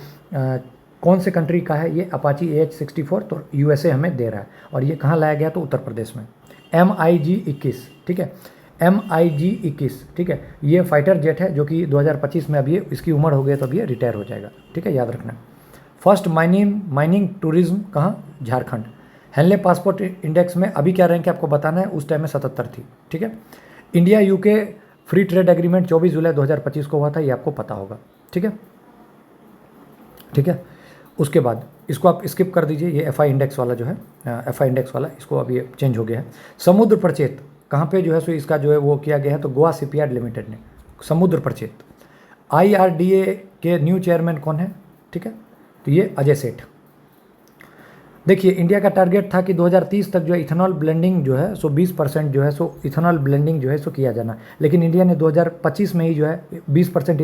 कौन से कंट्री का है? ये अपाची AH-64, तो USA हमें दे रहा है। और ये कहाँ लाया गया? तो उत्तर प्रदेश में। MiG-21, ठीक है, MiG-21, ठीक है, ये फाइटर जेट है जो कि 2025 में, अभी इसकी उम्र हो गई तो अभी ये रिटायर हो जाएगा। ठीक है, याद रखना। फर्स्ट माइनिंग टूरिज्म कहाँ? झारखंड। हेनले पासपोर्ट इंडेक्स में अभी क्या रैंक है आपको बताना है, उस टाइम में 77 थी। ठीक है, India UK free trade agreement 24 जुलाई 2025 को हुआ था, ये आपको पता होगा। ठीक है, ठीक है, उसके बाद इसको आप स्किप कर दीजिए, ये FI इंडेक्स वाला जो है, FI इंडेक्स वाला, इसको अभी चेंज हो गया है। समुद्र प्रचेत कहाँ पे जो है सो इसका जो है वो किया गया है? तो गोवा शिपयार्ड लिमिटेड ने समुद्र प्रचेत। IRDA के न्यू चेयरमैन कौन है? ठीक है, तो ये अजय सेठ। देखिए, इंडिया का टारगेट था कि 2030 तक जो है इथेनॉल ब्लेंडिंग जो है सो 20% जो है सो इथेनॉल ब्लेंडिंग जो है सो किया जाना, लेकिन इंडिया ने 2025 में ही जो है 20%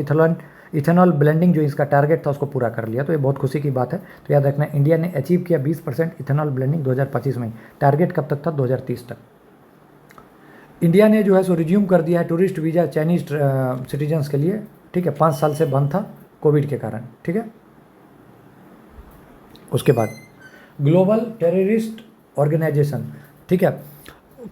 इथेनॉल ब्लेंडिंग जो इसका टारगेट था उसको पूरा कर लिया। तो ये बहुत खुशी की बात है। तो याद रखना, इंडिया ने अचीव किया 20% इथेनॉल ब्लेंडिंग 2025 में। टारगेट कब तक था? 2030 तक। इंडिया ने जो है सो रिज्यूम कर दिया है टूरिस्ट वीज़ा चाइनीज सिटीजन्स के लिए। ठीक है, 5 साल से बंद था कोविड के कारण। ठीक है, उसके बाद ग्लोबल टेररिस्ट ऑर्गेनाइजेशन, ठीक है,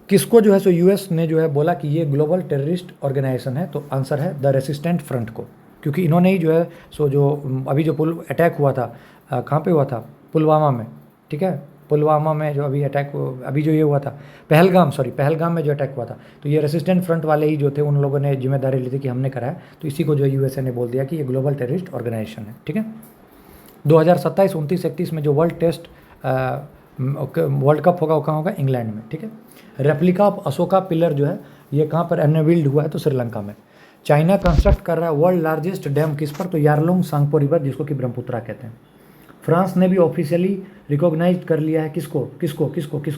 किसको जो है सो US ने जो है बोला कि ये ग्लोबल टेररिस्ट ऑर्गेनाइजेशन है? तो आंसर है द रेसिस्टेंट फ्रंट को, क्योंकि इन्होंने ही जो है सो जो अभी जो अटैक हुआ था, कहाँ पे हुआ था? पुलवामा में। ठीक है, पुलवामा में जो अभी अटैक, अभी जो ये हुआ था पहलगाम में जो अटैक हुआ था, तो ये रेसिस्टेंट फ्रंट वाले ही जो थे उन लोगों ने जिम्मेदारी ली थी कि हमने कराया, तो इसी को जो USA ने बोल दिया कि ये ग्लोबल टेररिस्ट ऑर्गेनाइजेशन है। ठीक है, 2027, 29, 31 में जो वर्ल्ड कप होगा वो कहाँ होगा? इंग्लैंड में। ठीक है, रेप्लिका ऑफ अशोका पिलर जो है ये कहाँ पर अनवील्ड हुआ है? तो श्रीलंका में। चाइना कंस्ट्रक्ट कर रहा है वर्ल्ड लार्जेस्ट डैम किस पर? तो यारलुंग सांगपो रिवर, जिसको कि ब्रह्मपुत्रा कहते हैं। फ्रांस ने भी ऑफिशियली रिकॉग्नाइज कर लिया है किसको?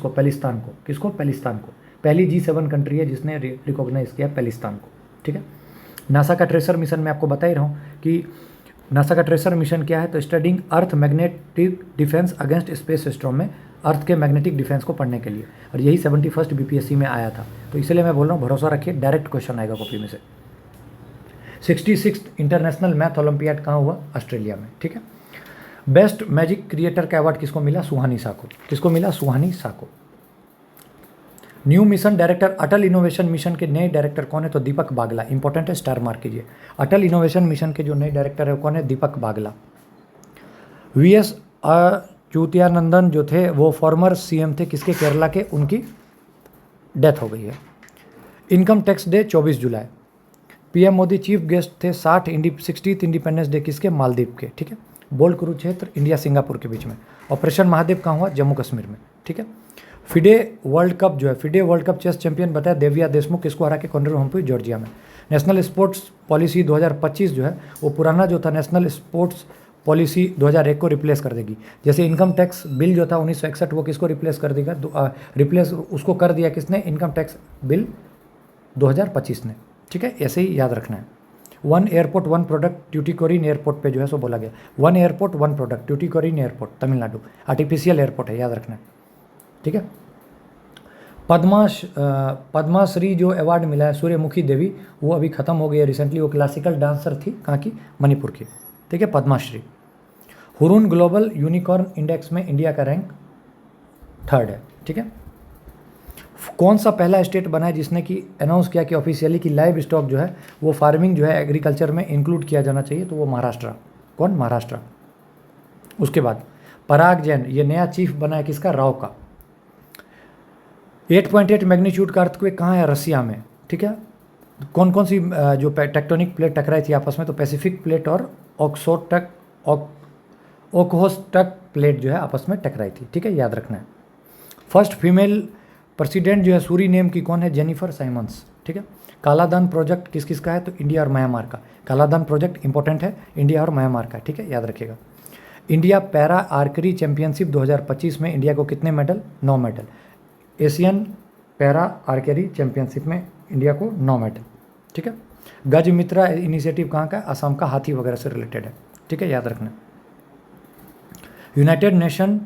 पैलिस्तान को। किसको? पैलिस्तान को। पहली G7 कंट्री है जिसने रिकॉग्नाइज किया पैलिस्तान को। ठीक है, नासा का ट्रेसर मिशन में आपको बता ही रहा हूँ कि नासा का ट्रेसर मिशन क्या है? तो studying earth magnetic defence against space storm, में अर्थ के मैग्नेटिक डिफेंस को पढ़ने के लिए, और यही 71st BPSC में आया था। तो इसलिए मैं बोल रहा हूँ, भरोसा रखिए, डायरेक्ट क्वेश्चन आएगा कॉपी में से। 66th इंटरनेशनल मैथ ओलंपियाड कहाँ हुआ? ऑस्ट्रेलिया में। ठीक है, बेस्ट मैजिक क्रिएटर का अवार्ड किसको मिला? सुहानी शाह को। किसको मिला? सुहानी शाह को। न्यू मिशन डायरेक्टर अटल इनोवेशन मिशन के नए डायरेक्टर कौन है? तो दीपक बागला। इंपॉर्टेंट है, स्टार मार्क कीजिए। अटल इनोवेशन मिशन के जो नए डायरेक्टर है कौन है? दीपक बागला। VS अच्युतानंदन जो थे वो फॉर्मर CM थे, किसके? केरला के। उनकी डेथ हो गई है। इनकम टैक्स डे 24 जुलाई। PM मोदी चीफ गेस्ट थे। 60th इंडिपेंडेंस डे किसके? मालदीव के। ठीक है, बोल्ड कुरुक्षेत्र इंडिया सिंगापुर के बीच में। ऑपरेशन महादेव कहाँ हुआ? जम्मू कश्मीर में। ठीक है, फिडे वर्ल्ड कप जो है, FIDE world cup chess champion बताया देविया देशमुख, किसको हरा के? कॉन्डर हम्पी, जॉर्जिया में। नेशनल स्पोर्ट्स पॉलिसी 2025 जो है वो पुराना जो था नेशनल स्पोर्ट्स पॉलिसी 2001 को रिप्लेस कर देगी। जैसे इनकम टैक्स बिल जो था 1961, वो किसको रिप्लेस कर देगा? रिप्लेस उसको कर दिया किसने? इनकम टैक्स बिल 2025 ने। ठीक है, ऐसे ही याद रखना है। 1 एयरपोर्ट 1 प्रोडक्ट ट्यूटिकोरिन एयरपोर्ट पे जो है सो बोला गया। 1 airport 1 product Tuticorin airport, Tamil Nadu. Artificial airport है, याद रखना है। ठीक है, पद्माश्री जो अवार्ड मिला है सूर्यमुखी देवी, वो अभी ख़त्म हो गई है रिसेंटली। वो क्लासिकल डांसर थी, कहाँ की? मणिपुर की। ठीक है, Padma Shri. Hurun global unicorn index में इंडिया का रैंक 3rd है। ठीक है, कौन सा पहला स्टेट बना है जिसने कि अनाउंस किया कि ऑफिशियली कि लाइव स्टॉक जो है वो फार्मिंग जो है एग्रीकल्चर में इंक्लूड किया जाना चाहिए? तो वो महाराष्ट्र। कौन? महाराष्ट्र। उसके बाद पराग जैन, ये नया चीफ बना है किसका? राव का। 8.8 मैग्नीट्यूड का अर्थक्वेक कहाँ है? रसिया में। ठीक है, कौन कौन सी जो टेक्टोनिक प्लेट टकराई थी आपस में? तो पैसिफिक प्लेट और ओखोस्टक प्लेट जो है आपस में टकराई थी। ठीक है, याद रखना है। फर्स्ट फीमेल प्रेसिडेंट जो है सूरीनेम की कौन है? Jennifer Simons. ठीक है, कालादान प्रोजेक्ट किस किस का है? तो इंडिया और म्यांमार का। कालादान प्रोजेक्ट इंपॉर्टेंट है, इंडिया और म्यांमार का। ठीक है, याद रखिएगा। इंडिया पैरा आर्करी चैंपियनशिप 2025 में इंडिया को कितने medal? 9 medal. Asian para archery championship में इंडिया को 9 मेडल, ठीक है। गज मित्रा इनिशिएटिव कहाँ का है? असम का, हाथी वगैरह से रिलेटेड है, ठीक है, याद रखना। United Nation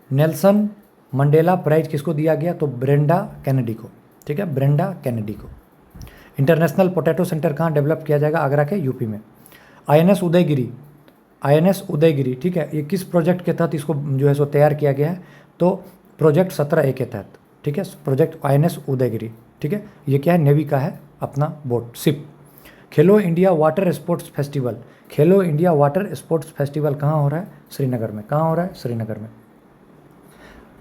Nelson Mandela prize किसको दिया गया? तो ब्रेंडा कैनेडी को, ठीक है, ब्रेंडा कैनेडी को। इंटरनेशनल पोटैटो सेंटर कहाँ डेवलप किया जाएगा? आगरा के, यूपी में। आईएनएस उदयगिरी, आईएनएस उदयगिरी, ठीक है, ये किस प्रोजेक्ट के तहत इसको जो है सो तैयार किया गया है? तो प्रोजेक्ट 17A के तहत, ठीक है, प्रोजेक्ट आईएनएस उदयगिरी, ठीक है। ये क्या है? नेवी का है अपना बोट, शिप। खेलो इंडिया वाटर स्पोर्ट्स फेस्टिवल, खेलो इंडिया वाटर स्पोर्ट्स फेस्टिवल कहाँ हो रहा है? श्रीनगर में। कहाँ हो रहा है? श्रीनगर में।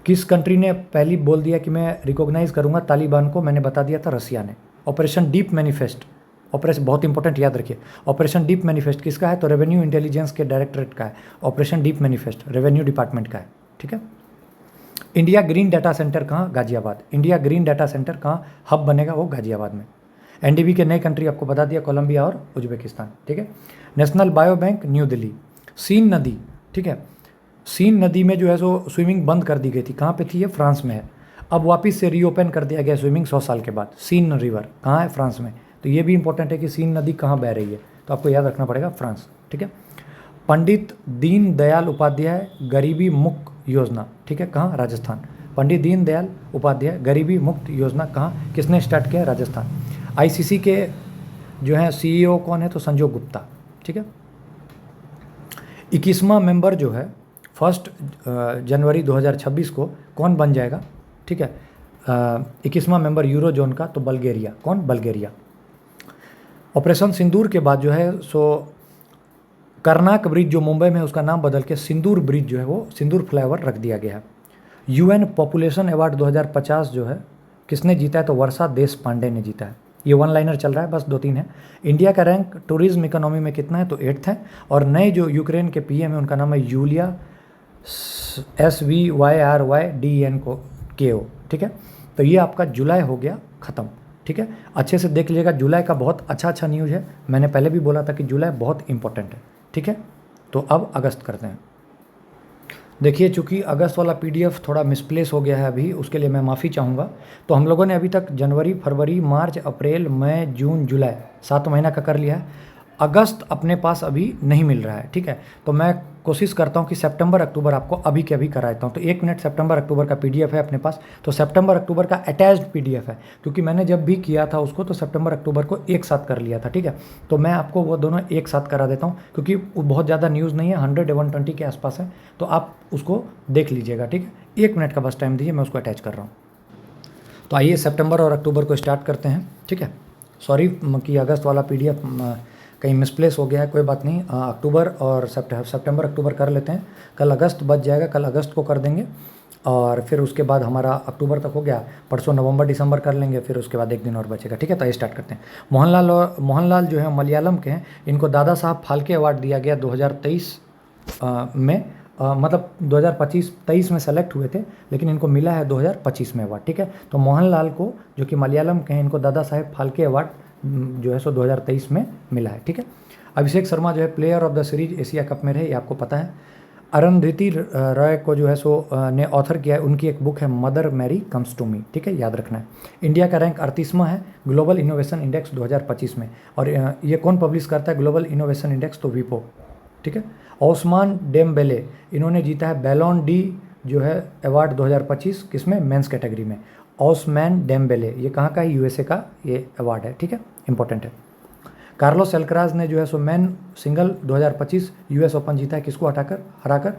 किस कंट्री ने पहली बोल दिया कि मैं रिकॉग्नाइज करूंगा तालिबान को? मैंने बता दिया था, रसिया ने। ऑपरेशन डीप मैनिफेस्ट, ऑपरेशन बहुत इंपॉर्टेंट, याद रखिए। ऑपरेशन डीप मैनिफेस्ट किसका है? तो रेवेन्यू इंटेलिजेंस के डायरेक्टरेट का है। Operation deep manifest revenue department का है, ठीक है। इंडिया ग्रीन डाटा सेंटर कहाँ? Ghaziabad. India green data centre कहाँ हब बनेगा? वो गाजियाबाद में। एनडीबी के नए कंट्री आपको बता दिया, कोलंबिया और उज्बेकिस्तान, ठीक है। National bio bank New Delhi. Seine नदी, ठीक है, सीन नदी में जो है सो स्विमिंग बंद कर दी गई थी। कहाँ पे थी? ये फ्रांस में है। अब वापस से रीओपन कर दिया गया स्विमिंग 100 साल के बाद। सीन रिवर कहाँ है? फ्रांस में। तो ये भी इंपॉर्टेंट है कि सीन नदी कहाँ बह रही है, तो आपको याद रखना पड़ेगा, फ्रांस, ठीक है। पंडित दीन दयाल उपाध्याय गरीबी मुक्त योजना, ठीक है, कहाँ? राजस्थान। पंडित दीन दयाल उपाध्याय गरीबी मुक्त योजना कहाँ, किसने स्टार्ट किया? राजस्थान। आईसीसी के जो है सीईओ कौन है? तो संजय गुप्ता, ठीक है। 21वां मेंबर जो है 1 जनवरी 2026 को कौन बन जाएगा? ठीक है, 21वां मेंबर यूरो जोन का, तो बल्गेरिया। कौन? बल्गेरिया। ऑपरेशन सिंदूर के बाद जो है सो कर्नाक ब्रिज जो मुंबई में है उसका नाम बदल के सिंदूर ब्रिज जो है वो सिंदूर फ्लाईओवर रख दिया गया है। यूएन पॉपुलेशन अवार्ड 2050 जो है किसने जीता है? तो वर्षा देश पांडे ने जीता है। ये वन लाइनर चल रहा है, बस 2-3 है। इंडिया का रैंक टूरिज्म इकोनॉमी में कितना है? तो 8th है। और नए जो यूक्रेन के पीएम है उनका नाम है यूलिया SVYRYDEN को KO, ठीक है। तो ये आपका जुलाई हो गया ख़त्म, ठीक है। अच्छे से देख लीजिएगा, जुलाई का बहुत अच्छा न्यूज़ है। मैंने पहले भी बोला था कि जुलाई बहुत इंपॉर्टेंट है, ठीक है। तो अब अगस्त करते हैं। देखिए, चूँकि अगस्त वाला PDF थोड़ा मिसप्लेस हो गया है अभी, उसके लिए मैं माफ़ी चाहूँगा। तो हम लोगों ने अभी तक जनवरी, फरवरी, मार्च, अप्रैल, मई, जून, जुलाई 7 महीना का कर लिया है। अगस्त अपने पास अभी नहीं मिल रहा है, ठीक है। तो मैं कोशिश करता हूँ कि सितंबर, अक्टूबर आपको अभी के अभी कराता हूँ। तो 1 मिनट, सितंबर, अक्टूबर का PDF है अपने पास। तो सितंबर, अक्टूबर का अटैच्ड PDF है, क्योंकि मैंने जब भी किया था उसको तो सितंबर, अक्टूबर को एक साथ कर लिया था, ठीक है। तो मैं आपको वो दोनों एक साथ करा देता हूँ, क्योंकि वो बहुत ज़्यादा न्यूज़ नहीं है, 100 या 120 के आसपास है। तो आप उसको देख लीजिएगा, ठीक है। 1 मिनट का बस टाइम दीजिए, मैं उसको अटैच कर रहा हूँ। तो आइए सितंबर और अक्टूबर को स्टार्ट करते हैं, ठीक है। सॉरी कि अगस्त वाला PDF कहीं मिसप्लेस हो गया है, कोई बात नहीं। अक्टूबर और सितंबर, अक्टूबर कर लेते हैं। कल अगस्त बच जाएगा, कल अगस्त को कर देंगे। और फिर उसके बाद हमारा अक्टूबर तक हो गया, परसों नवंबर, दिसंबर कर लेंगे। फिर उसके बाद 1 दिन और बचेगा, ठीक है। तो स्टार्ट करते हैं। मोहनलाल जो है मलयालम के हैं, इनको दादा साहब फाल्के अवार्ड दिया गया 2023 में। मतलब 2025-23 में सेलेक्ट हुए थे, लेकिन इनको मिला है 2025 में अवार्ड, ठीक है। तो मोहनलाल को, जो कि मलयालम के हैं, इनको दादा साहेब फाल्के अवार्ड जो है सो 2023 में मिला है, ठीक है। अभिषेक शर्मा जो है player of the series Asia cup में रहे, ये आपको पता है। अरुंधति रॉय को जो है सो ने ऑथर किया है, उनकी एक बुक है mother Mary comes to me, ठीक है, याद रखना है। इंडिया का रैंक 38वां है ग्लोबल इनोवेशन इंडेक्स 2025 में। और ये कौन पब्लिश करता है ग्लोबल इनोवेशन इंडेक्स? तो विपो, ठीक है। ओस्मान डेम्बेले, इन्होंने जीता है बैलोन डी जो है अवार्ड 2025, किसमें? मेंस कैटेगरी में। ओस्मान डेम्बेले, ये कहाँ का है? USA का ये अवार्ड है, ठीक है, इंपॉर्टेंट है। कार्लोस एल्कराज ने जो है so man single 2025 US open जीता है, किसको हराकर?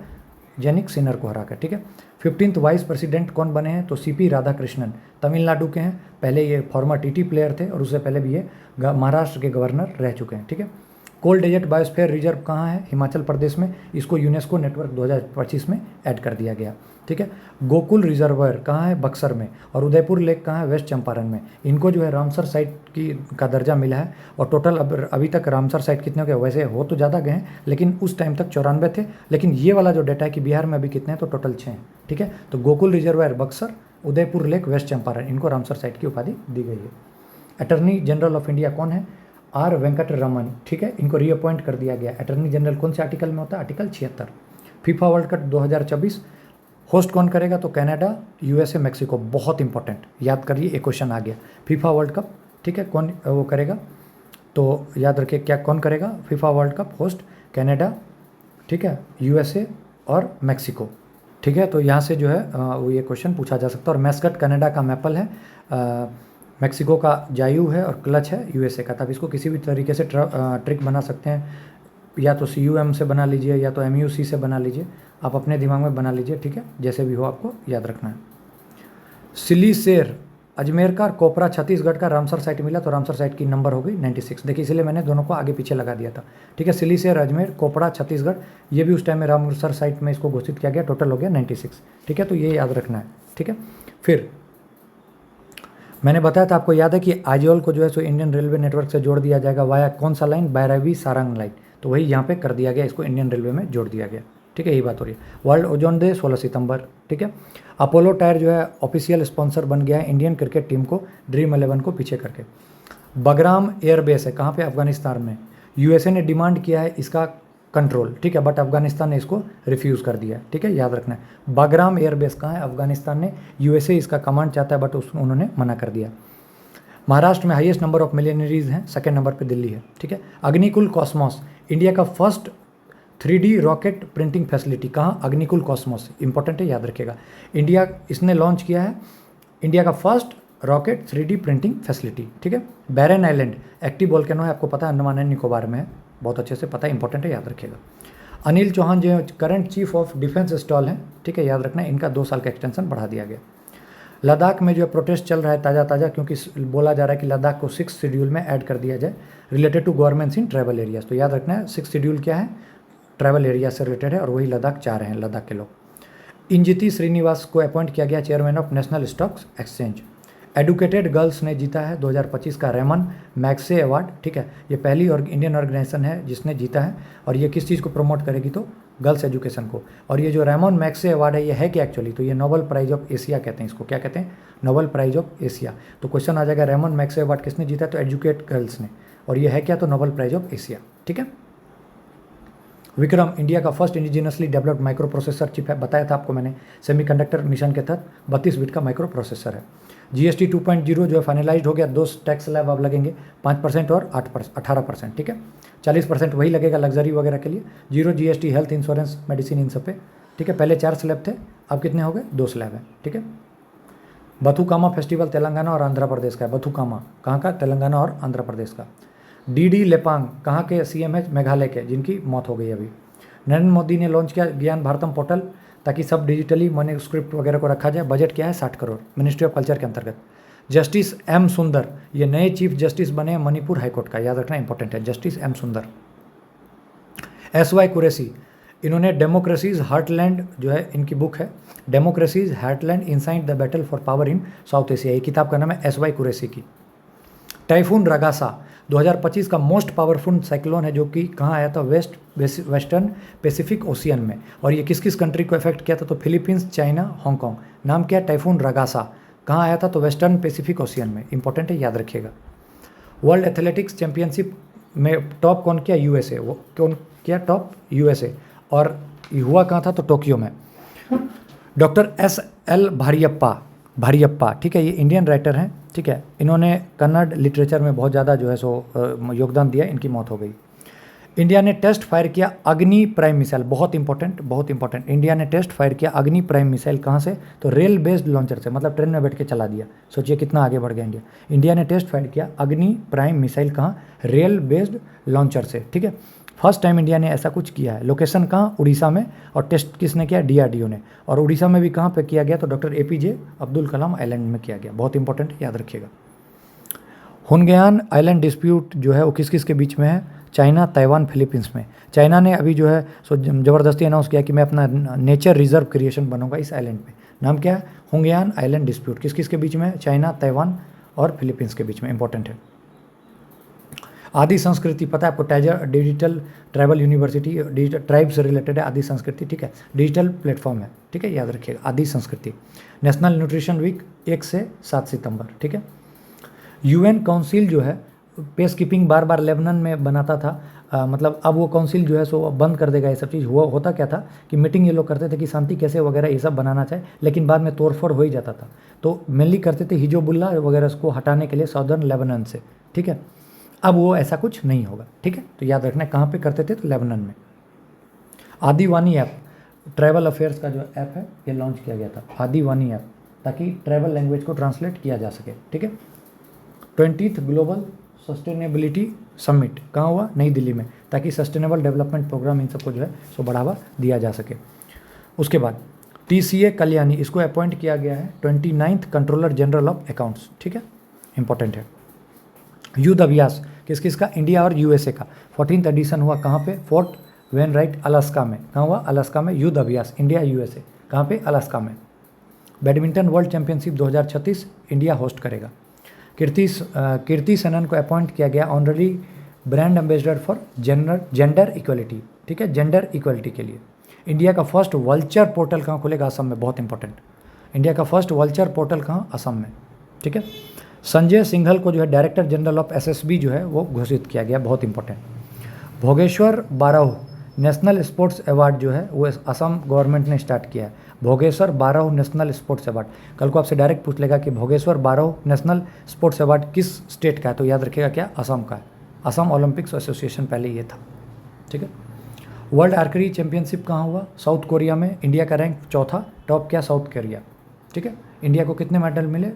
जेनिक सिनर को हराकर, ठीक है। 15th वाइस प्रेसिडेंट कौन बने हैं? तो CP राधाकृष्णन, तमिलनाडु के हैं। पहले ये फॉर्मर TT प्लेयर थे और उससे पहले भी ये महाराष्ट्र के गवर्नर रह चुके हैं, ठीक है। कोल डेजर्ट बायोस्फीयर रिजर्व कहाँ है? हिमाचल प्रदेश में। इसको यूनेस्को नेटवर्क 2025 में ऐड कर दिया गया, ठीक है। गोकुल रिजर्वर कहाँ है? बक्सर में। और उदयपुर लेक कहाँ है? वेस्ट चंपारण में। इनको जो है रामसर साइट का दर्जा मिला है। और टोटल अभी तक रामसर साइट कितने हो गए? वैसे हो तो ज़्यादा गए हैं, लेकिन उस टाइम तक 94 थे। लेकिन ये वाला जो डाटा है कि बिहार में अभी कितने हैं, तो टोटल 6 हैं, ठीक है। तो Gokul reservoir Buxar, Udaipur lake, west Champaran, इनको रामसर साइट की उपाधि दी गई है। अटर्नी जनरल ऑफ इंडिया कौन है? R वेंकटरमन, ठीक है, इनको रीअपॉइंट कर दिया गया। अटर्नी जनरल कौन से आर्टिकल में होता है? Article 76। FIFA world cup 2024 host कौन करेगा? तो कनाडा, यूएसए, मेक्सिको। बहुत इंपॉर्टेंट, याद करिए, एक क्वेश्चन आ गया। फीफा वर्ल्ड कप, ठीक है, कौन वो करेगा? तो याद रखिए क्या कौन करेगा FIFA world cup host? Canada, ठीक है, यूएसए और मेक्सिको, ठीक है। तो यहाँ से जो है वो ये क्वेश्चन पूछा जा सकता है। और मैस्कट कनाडा का मैपल है, मेक्सिको का जायू है और क्लच है यूएसए का। तब इसको किसी भी तरीके से ट्रिक बना सकते हैं, या तो CUM से बना लीजिए या तो MUC से बना लीजिए, आप अपने दिमाग में बना लीजिए, ठीक है, जैसे भी हो आपको याद रखना है। सिलीसेर अजमेर का, कोपरा छत्तीसगढ़ का। रामसर साइट मिला तो रामसर साइट की नंबर हो गई 96। देखिए इसलिए मैंने दोनों को आगे पीछे लगा दिया था, ठीक है। सिलीसेर अजमेर, कोपरा छत्तीसगढ़, ये भी उस टाइम में रामसर साइट में इसको घोषित किया गया, टोटल हो गया 96, ठीक है। तो ये याद रखना है, ठीक है। फिर मैंने बताया था, आपको याद है कि आइजोल को जो है सो इंडियन रेलवे नेटवर्क से जोड़ दिया जाएगा वाया कौन सा लाइन? बैरावी सारंग लाइन। तो वही यहाँ पे कर दिया गया, इसको इंडियन रेलवे में जोड़ दिया गया, ठीक है। यही बात हो रही है। वर्ल्ड ओजोन डे 16 सितंबर, ठीक है। अपोलो टायर जो है ऑफिशियल स्पॉन्सर बन गया है इंडियन क्रिकेट टीम को, ड्रीम 11 को पीछे करके। बगराम एयरबेस है, कहाँ पे? अफगानिस्तान में। यूएसए ने डिमांड किया है इसका कंट्रोल, ठीक है, बट अफगानिस्तान ने इसको रिफ्यूज़ कर दिया, ठीक है, याद रखना है। बागराम एयरबेस कहाँ है? अफगानिस्तान ने। यूएसए इसका कमांड चाहता है बट उन्होंने मना कर दिया। महाराष्ट्र में हाईएस्ट नंबर ऑफ मिलियनरीज हैं, सेकेंड नंबर पे दिल्ली है, ठीक है। अग्निकुल कॉस्मोस, इंडिया का first 3D rocket printing facility, कहाँ? अग्निकुल कॉस्मोस, इंपॉर्टेंट है, याद रखिएगा। इंडिया इसने लॉन्च किया है, इंडिया का first rocket 3D printing facility, ठीक है। बैरन आइलैंड एक्टिव वोल्केनो है, आपको पता है, अंडमान एंड निकोबार में है, बहुत अच्छे से पता है, इंपॉर्टेंट है, याद रखिएगा। अनिल चौहान जो current chief of defence stall हैं, ठीक है, याद रखना है, इनका 2 साल का एक्सटेंशन बढ़ा दिया गया। लद्दाख में जो प्रोटेस्ट चल रहा है ताज़ा, क्योंकि बोला जा रहा है कि लद्दाख को 6th शेड्यूल में ऐड कर दिया जाए related to governments in tribal areas. तो याद रखना है 6th शेड्यूल क्या है? ट्राइबल एरिया से रिलेटेड है, और वही लद्दाख चाह रहे हैं लद्दाख के लोग। इंजिति श्रीनिवास को अपॉइंट किया गया chairman of national stocks exchange. Educated girls ने जीता है 2025 का रेमन मैग्से अवार्ड, ठीक है। ये पहली और इंडियन ऑर्गेनाइजेशन है जिसने जीता है, और ये किस चीज़ को प्रमोट करेगी? तो गर्ल्स एजुकेशन को। और ये जो रेमन मैग्से अवार्ड है, ये है क्या एक्चुअली? तो ये नोबेल प्राइज ऑफ एशिया कहते हैं इसको। क्या कहते हैं? Nobel prize of Asia. तो क्वेश्चन आ जाएगा रेमन मैग्से अवार्ड किसने जीता? तो एजुकेट गर्ल्स ने। और ये है क्या? तो नोबेल प्राइज ऑफ एशिया, ठीक है। विक्रम इंडिया का first indigenously developed micro processor chip है, बताया था आपको मैंने, सेमीकंडक्टर मिशन के तहत 32 बिट का माइक्रो प्रोसेसर है। GST 2.0 जो है फाइनलाइज्ड हो गया, 2 टैक्स स्लैब अब लगेंगे, 5% और 18%, ठीक है। 40% वही लगेगा लग्जरी वगैरह के लिए। 0 GST health insurance medicine in सब पे, ठीक है। पहले 4 स्लैब थे, अब कितने हो गए? 2 स्लैब है, ठीक है। बथुकामा फेस्टिवल तेलंगाना और आंध्र प्रदेश का है। बथुकामा कहाँ का? तेलंगाना और आंध्र प्रदेश का। DD लेपांग कहाँ के CM है? मेघालय के, जिनकी मौत हो गई अभी। नरेंद्र मोदी ने लॉन्च किया ज्ञान भारतम पोर्टल, ताकि सब डिजिटली मनी स्क्रिप्ट वगैरह को रखा जाए। बजट क्या है? 60 करोड़, मिनिस्ट्री ऑफ कल्चर के अंतर्गत। जस्टिस M सुंदर, ये नए चीफ जस्टिस बने हैं मणिपुर हाईकोर्ट का, याद रखना इंपॉर्टेंट है, जस्टिस M सुंदर। SY कुरैशी, इन्होंने डेमोक्रेसीज हार्टलैंड जो है इनकी बुक है, democracies heartland inside the battle for power in south Asia, ये किताब का नाम है SY कुरैशी की। टाइफून रगासा 2025 का मोस्ट पावरफुल साइक्लोन है, जो कि कहाँ आया था? वेस्टर्न पैसिफिक ओशियन में। और ये किस किस कंट्री को इफेक्ट किया था? तो फिलीपींस, चाइना, हांगकांग। नाम क्या है? टाइफून रगासा। कहाँ आया था? तो वेस्टर्न पैसिफिक ओशियन में, इंपॉर्टेंट है, याद रखिएगा। वर्ल्ड एथलेटिक्स चैंपियनशिप में टॉप कौन किया? USA। वो कौन किया टॉप? USA। और हुआ कहाँ था? तो टोक्यो में। डॉक्टर SL भारियप्पा, ठीक है, ये इंडियन राइटर हैं, ठीक है। इन्होंने कन्नड़ लिटरेचर में बहुत ज़्यादा जो है सो योगदान दिया, इनकी मौत हो गई। इंडिया ने टेस्ट फायर किया अग्नि प्राइम मिसाइल, बहुत इंपॉर्टेंट। इंडिया ने टेस्ट फायर किया अग्नि प्राइम मिसाइल, कहाँ से? तो रेल बेस्ड लॉन्चर से, मतलब ट्रेन में बैठ के चला दिया। सोचिए कितना आगे बढ़ गया इंडिया। इंडिया ने टेस्ट फायर किया अग्नि प्राइम मिसाइल, कहाँ? रेल बेस्ड लॉन्चर से, ठीक है। फर्स्ट टाइम इंडिया ने ऐसा कुछ किया है। लोकेशन कहाँ? उड़ीसा में। और टेस्ट किसने किया? DRDO ने। और उड़ीसा में भी कहाँ पे किया गया? तो doctor APJ Abdul Kalam island में किया गया, बहुत इंपॉर्टेंट, याद रखिएगा। हुनगयान आइलैंड डिस्प्यूट जो है वो किस किस के बीच में है? चाइना, ताइवान, फिलीपींस में। चाइना ने अभी जो है सो ज़बरदस्ती अनाउंस किया कि मैं अपना नेचर रिजर्व क्रिएशन बनूंगा इस आइलैंड पे। नाम क्या है? हुनगयान आइलैंड डिस्प्यूट। किस किस के बीच में है? चाइना, ताइवान और फिलीपींस के बीच में, इंपॉर्टेंट है। आदि संस्कृति पता है आपको? Taisor digital tribal university, digital tribe से रिलेटेड है आदि संस्कृति, ठीक है, डिजिटल प्लेटफॉर्म है, ठीक है, याद रखिएगा आदि संस्कृति। नेशनल न्यूट्रिशन वीक 1 से 7 सितंबर, ठीक है। UN काउंसिल जो है पेस कीपिंग बार बार लेबनान में बनाता था, मतलब अब वो काउंसिल जो है सो बंद कर देगा ये सब चीज़। हुआ होता क्या था कि मीटिंग ये लोग करते थे कि शांति कैसे वगैरह ये सब बनाना चाहे, लेकिन बाद में तोड़फोड़ हो ही जाता था। तो मेनली करते थे हिजबुल्लाह वगैरह को हटाने के लिए साउदर्न लेबनान से, ठीक है। अब वो ऐसा कुछ नहीं होगा, ठीक है। तो याद रखना कहाँ पे करते थे, तो लेबनान में। आदिवानी ऐप ट्रैवल अफेयर्स का जो ऐप है ये लॉन्च किया गया था, आदिवानी ऐप, ताकि ट्रैवल लैंग्वेज को ट्रांसलेट किया जा सके, ठीक है। 20th ग्लोबल सस्टेनेबिलिटी समिट कहाँ हुआ, नई दिल्ली में, ताकि सस्टेनेबल डेवलपमेंट प्रोग्राम इन सबको जो है सो बढ़ावा दिया जा सके। उसके बाद TCA कल्याणी, इसको अपॉइंट किया गया है 29th controller general of accounts, ठीक है, इंपॉर्टेंट है। युद्ध अभ्यास किस किस का, इंडिया और USA का। 14th एडिशन हुआ कहाँ पे, फोर्ट वेनराइट अलास्का में। कहाँ हुआ, अलास्का में युद्ध अभ्यास, इंडिया USA, कहाँ पे, अलास्का में। Badminton world championship 2036 India host करेगा। कीर्ति सेनन को अपॉइंट किया गया honorary brand ambassador for gender equality, ठीक है, जेंडर इक्वलिटी के लिए। इंडिया का फर्स्ट वल्चर पोर्टल कहाँ खुलेगा, असम में, बहुत इंपॉर्टेंट। इंडिया का फर्स्ट वल्चर पोर्टल कहाँ, असम में, ठीक है। संजय सिंघल को जो है डायरेक्टर जनरल ऑफ SSB जो है वो घोषित किया गया, बहुत इंपॉर्टेंट। भोगेश्वर बारह नेशनल स्पोर्ट्स अवार्ड जो है वो असम गवर्नमेंट ने स्टार्ट किया है। भोगेश्वर बारह नेशनल स्पोर्ट्स अवार्ड, कल को आपसे डायरेक्ट पूछ लेगा कि भोगेश्वर बारह नेशनल स्पोर्ट्स अवार्ड किस स्टेट का है, तो याद रखिएगा क्या, असम का है। असम ओलंपिक्स एसोसिएशन पहले ये था, ठीक है। वर्ल्ड आर्चरी चैंपियनशिप कहाँ हुआ, साउथ कोरिया में। इंडिया का रैंक चौथा, टॉप क्या, साउथ कोरिया, ठीक है। इंडिया को कितने मेडल मिले,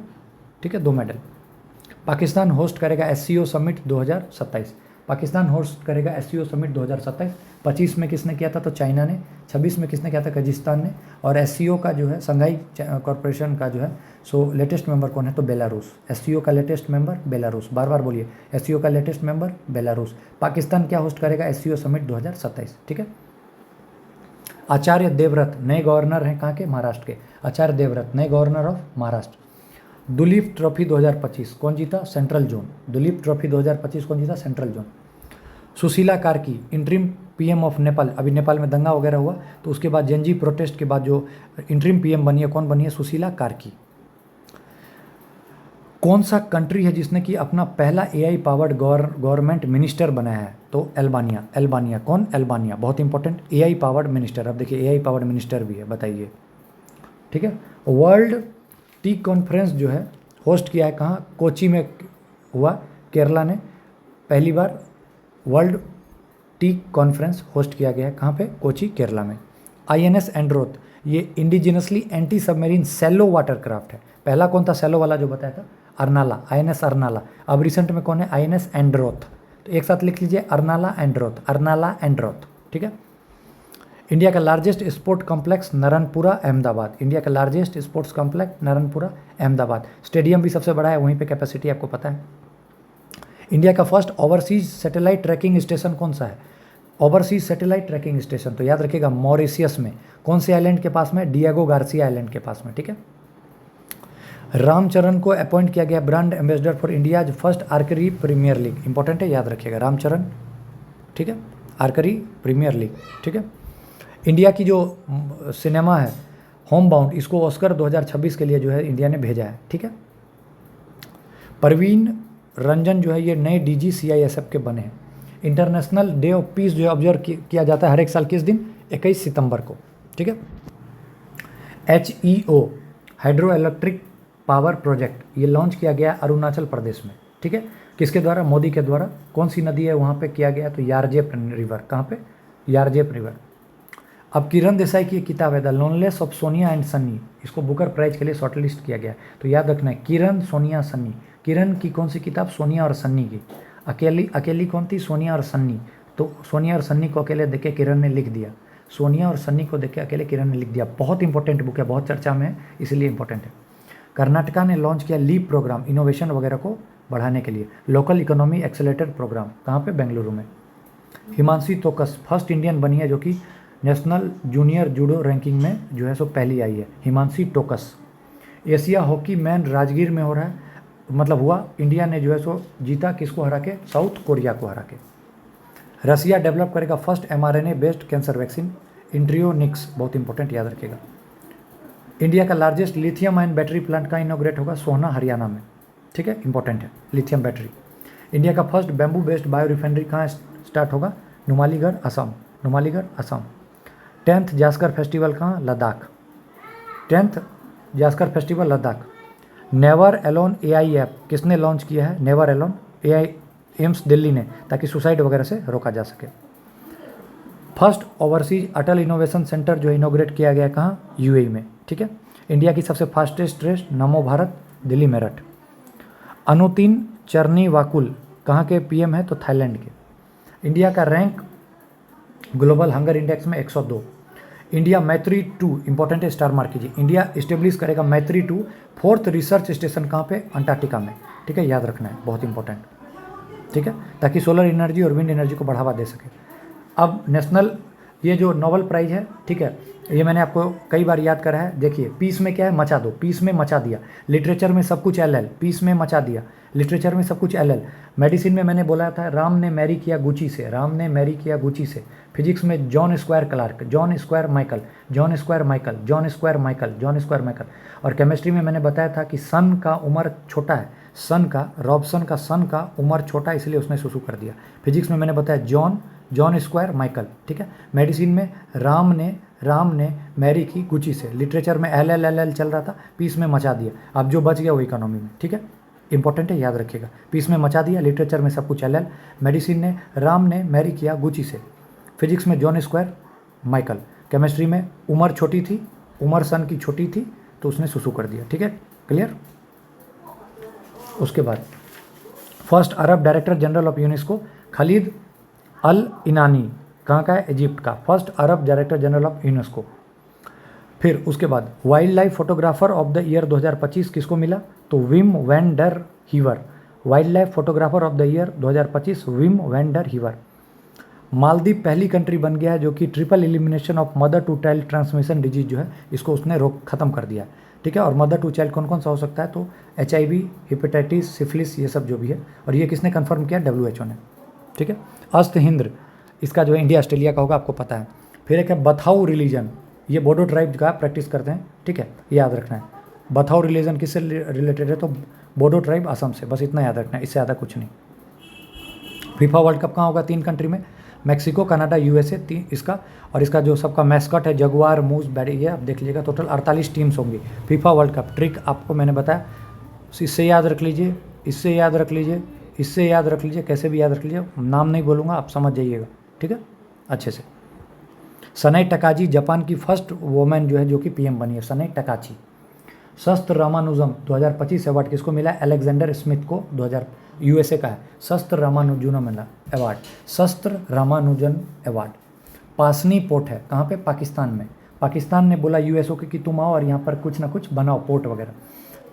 ठीक है, 2 मेडल। पाकिस्तान होस्ट करेगा SCO समिट 2027, पाकिस्तान होस्ट करेगा SCO समिट 2027। 25 में किसने किया था, तो चाइना ने। 26 में किसने किया था, कजाकिस्तान ने। और SCO का जो है संघाई कॉरपोरेशन का जो है सो लेटेस्ट मेंबर कौन है, तो बेलारूस। SCO का लेटेस्ट मेंबर बेलारूस, बार बार बोलिए, SCO का लेटेस्ट मेंबर बेलारूस। पाकिस्तान क्या होस्ट करेगा, SCO समिट 2027, ठीक है। आचार्य देवव्रत नए गवर्नर हैं कहाँ के, महाराष्ट्र के। आचार्य देवव्रत नए governor of Maharashtra. Duleep trophy 2025 कौन जीता, सेंट्रल जोन। दुलीप ट्रॉफी 2025 कौन जीता, central zone. Sushila Karki interim PM of Nepal, अभी नेपाल में दंगा वगैरह हुआ तो उसके बाद जेनजी प्रोटेस्ट के बाद जो इंटरिम PM बनी है, कौन बनी है, सुशीला कार्की। कौन सा कंट्री है जिसने कि अपना पहला AI पावर्ड गवर्नमेंट मिनिस्टर बनाया है, तो अल्बानिया। अल्बानिया कौन, अल्बानिया, बहुत इंपॉर्टेंट, AI पावर्ड मिनिस्टर। अब देखिए AI पावर्ड मिनिस्टर भी है, बताइए, ठीक है। वर्ल्ड टी कॉन्फ्रेंस जो है होस्ट किया है कहाँ, कोची में हुआ, केरला ने पहली बार वर्ल्ड टी कॉन्फ्रेंस होस्ट किया गया है, कहाँ पे, कोची, केरला में। INS एंड्रोथ ये indigenously anti submarine shallow water craft है। पहला कौन था सेलो वाला जो बताया था, अर्नाला, INS अर्नाला। अब रिसेंट में कौन है, INS एंड्रोथ। तो एक साथ लिख लीजिए, अर्नाला एंड्रोथ, अर्नाला एंड्रोथ, ठीक है। इंडिया का largest sport complex Narayanpura Ahmedabad. India का largest sports complex Narayanpura Ahmedabad. Stadium भी सबसे बड़ा है, वहीं पे कैपेसिटी आपको पता है। इंडिया का first overseas satellite trekking station कौन सा है, ओवरसीज सैटेलाइट ट्रैकिंग स्टेशन, तो याद रखिएगा मॉरिशियस में। कौन से आइलैंड के पास में, डिएगो गार्सिया आइलैंड के पास में, ठीक है। रामचरण को अपॉइंट किया गया brand ambassador for India first archery premier league, important है, याद रखिएगा रामचरण, ठीक है, आर्चरी प्रीमियर लीग, ठीक है। इंडिया की जो सिनेमा है होम बाउंड, इसको ऑस्कर 2026 के लिए जो है इंडिया ने भेजा है, ठीक है। परवीन रंजन जो है ये नए DG CISF के बने हैं। इंटरनेशनल डे ऑफ पीस जो है ऑब्जर्व किया जाता है हर एक साल किस दिन, 21 सितंबर को, ठीक है। HEO hydro electric power project ये लॉन्च किया गया अरुणाचल प्रदेश में, ठीक है। किसके द्वारा, मोदी के द्वारा। कौन सी नदी है वहाँ पे किया गया, तो यारजेप रिवर, कहाँ पे, यारजेप रिवर। अब किरण देसाई की एक किताब है the loneliness of Sonia and Sunny, इसको बुकर प्राइज के लिए शॉर्टलिस्ट किया गया, तो याद रखना है किरण, सोनिया, सन्नी। किरण की कौन सी किताब, सोनिया और सन्नी की। अकेली कौन थी, सोनिया और सन्नी। तो सोनिया और सन्नी को अकेले देख के किरण ने लिख दिया, सोनिया और सन्नी को देख के अकेले किरण ने लिख दिया। बहुत इंपॉर्टेंट बुक है, बहुत चर्चा में है, इसलिए इंपॉर्टेंट है। कर्नाटका ने लॉन्च किया लीप प्रोग्राम, इनोवेशन वगैरह को बढ़ाने के लिए। लोकल इकोनॉमी एक्सेलेरेटर प्रोग्राम, कहाँ पे, बेंगलुरु में। हिमांशी तोकस फर्स्ट इंडियन बनी है जो कि नेशनल जूनियर जूडो रैंकिंग में जो है सो पहली आई है, Himanshi Tokas. Asia hockey man Rajgir में हो रहा है, मतलब हुआ, इंडिया ने जो है सो जीता, किसको हरा के, साउथ कोरिया को हरा के। रसिया डेवलप करेगा first mRNA based cancer vaccine, Enteromix, बहुत इंपॉर्टेंट, याद रखिएगा। इंडिया का largest lithium ion battery plant का इनोग्रेट होगा सोहना, हरियाणा में, ठीक है, इंपॉर्टेंट है, लिथियम बैटरी। इंडिया का first bamboo based bio refinery कहाँ स्टार्ट होगा? नुमालीगढ़ असम, नुमालीगढ़ असम। 10th जास्कर फेस्टिवल कहाँ? Ladakh, 10th Zanskar festival Ladakh. Never alone AI app किसने लॉन्च किया है? Never alone AI AIIMS Delhi ने, ताकि सुसाइड वगैरह से रोका जा सके। First overseas Atal innovation centre जो इनोग्रेट किया गया कहाँ? UAE में, ठीक है। इंडिया की सबसे फास्टेस्ट ट्रेन नमो भारत दिल्ली मेरठ। अनुतिन चरनीवाकुल कहाँ के PM है? तो थाईलैंड के। इंडिया का रैंक ग्लोबल हंगर इंडेक्स में 102। इंडिया मैत्री 2 इंपॉर्टेंट है, स्टार मार्क कीजिए। इंडिया इस्टेब्लिश करेगा मैत्री 2 4th रिसर्च स्टेशन कहाँ पे? अंटार्कटिका में, ठीक है, याद रखना है, बहुत इंपॉर्टेंट, ठीक है, ताकि सोलर एनर्जी और विंड एनर्जी को बढ़ावा दे सके। अब नेशनल ये जो नोबेल प्राइज़ है, ठीक है, ये मैंने आपको कई बार याद करा है। देखिए पीस में क्या है? मचा दो, पीस में मचा दिया। लिटरेचर में सब कुछ LL, पीस में मचा दिया। लिटरेचर में सब कुछ LL। मेडिसिन में मैंने बोला था राम ने मैरी किया गुची से, राम ने मैरी किया गुची से। फिजिक्स में John square Clarke, John square Michael, John square Michael, John square Michael, John square Michael. और केमिस्ट्री में मैंने बताया था कि सन का उम्र छोटा है, सन का, रॉबसन का सन का उम्र छोटा है, इसलिए उसने सुसु कर दिया। फिजिक्स में मैंने बताया जॉन स्क्वायर माइकल, ठीक है। मेडिसिन में राम ने मैरी की गुची से। लिटरेचर में LL चल रहा था, पीस में मचा दिया। अब जो बच गया वो इकोनॉमी में, ठीक है, इंपॉर्टेंट है, याद रखिएगा। पीस में मचा दिया, लिटरेचर में सब कुछ LL। मेडिसिन ने राम ने मैरी किया गुची से। फिजिक्स में जॉन स्क्वायर माइकल। केमिस्ट्री में उम्र छोटी थी, उम्र सन की छोटी थी, तो उसने सुसु कर दिया, ठीक है, क्लियर। उसके बाद first Arab director general of UNESCO Khaled El Enany कहाँ का है? इजिप्ट का। First Arab director general of UNESCO. फिर उसके बाद wild life photographer of the year 2025 किसको मिला? तो Wim van der Heever. Wild life photographer of the year 2025 Wim van der Heever. Maldives पहली कंट्री बन गया है जो कि triple elimination of mother to child transmission disease जो है इसको उसने रोक खत्म कर दिया है, ठीक है। और मदर टू चाइल्ड कौन कौन सा हो सकता है? तो HIV, हेपेटाइटिस, सिफिलिस, ये सब जो भी है। और ये किसने कंफर्म किया? WHO ने, ठीक है। अस्त हिंद इसका जो है इंडिया ऑस्ट्रेलिया का होगा, आपको पता है। फिर एक है बथाऊ रिलीजन, ये बोडो ट्राइब का प्रैक्टिस करते हैं, ठीक है, याद रखना है। बथाऊ रिलीजन किससे रिलेटेड है? तो बोडो ट्राइब असम से, बस इतना याद रखना है, इससे ज़्यादा कुछ नहीं। फीफा वर्ल्ड कप कहाँ होगा? 3 कंट्री में, मैक्सिको, कनाडा, USA, 3 इसका। और इसका जो सबका मैस्कट है जगुआर, मूस, बैरी, ये आप देख लीजिएगा। टोटल 48 टीम्स होंगी। फीफा वर्ल्ड कप ट्रिक आपको मैंने बताया, इससे याद रख लीजिए, इससे याद रख लीजिए, इससे याद रख लीजिए, कैसे भी याद रख लीजिए, नाम नहीं बोलूँगा, आप समझ जाइएगा, ठीक है, अच्छे से। सनाई टकाची जापान की फर्स्ट वोमेन जो है जो कि PM बनी है, सनाई टकाची। शस्त्र रामानुजम 2025 अवार्ड किसको मिला? अलेक्जेंडर स्मिथ को, 2000 USA का है। शस्त्र रामानुजन मिला अवार्ड, शस्त्र रामानुजन अवार्ड। पासनी पोर्ट है कहाँ पे? पाकिस्तान में। पाकिस्तान ने बोला USA को कि तुम आओ और यहाँ पर कुछ ना कुछ बनाओ, पोर्ट वगैरह,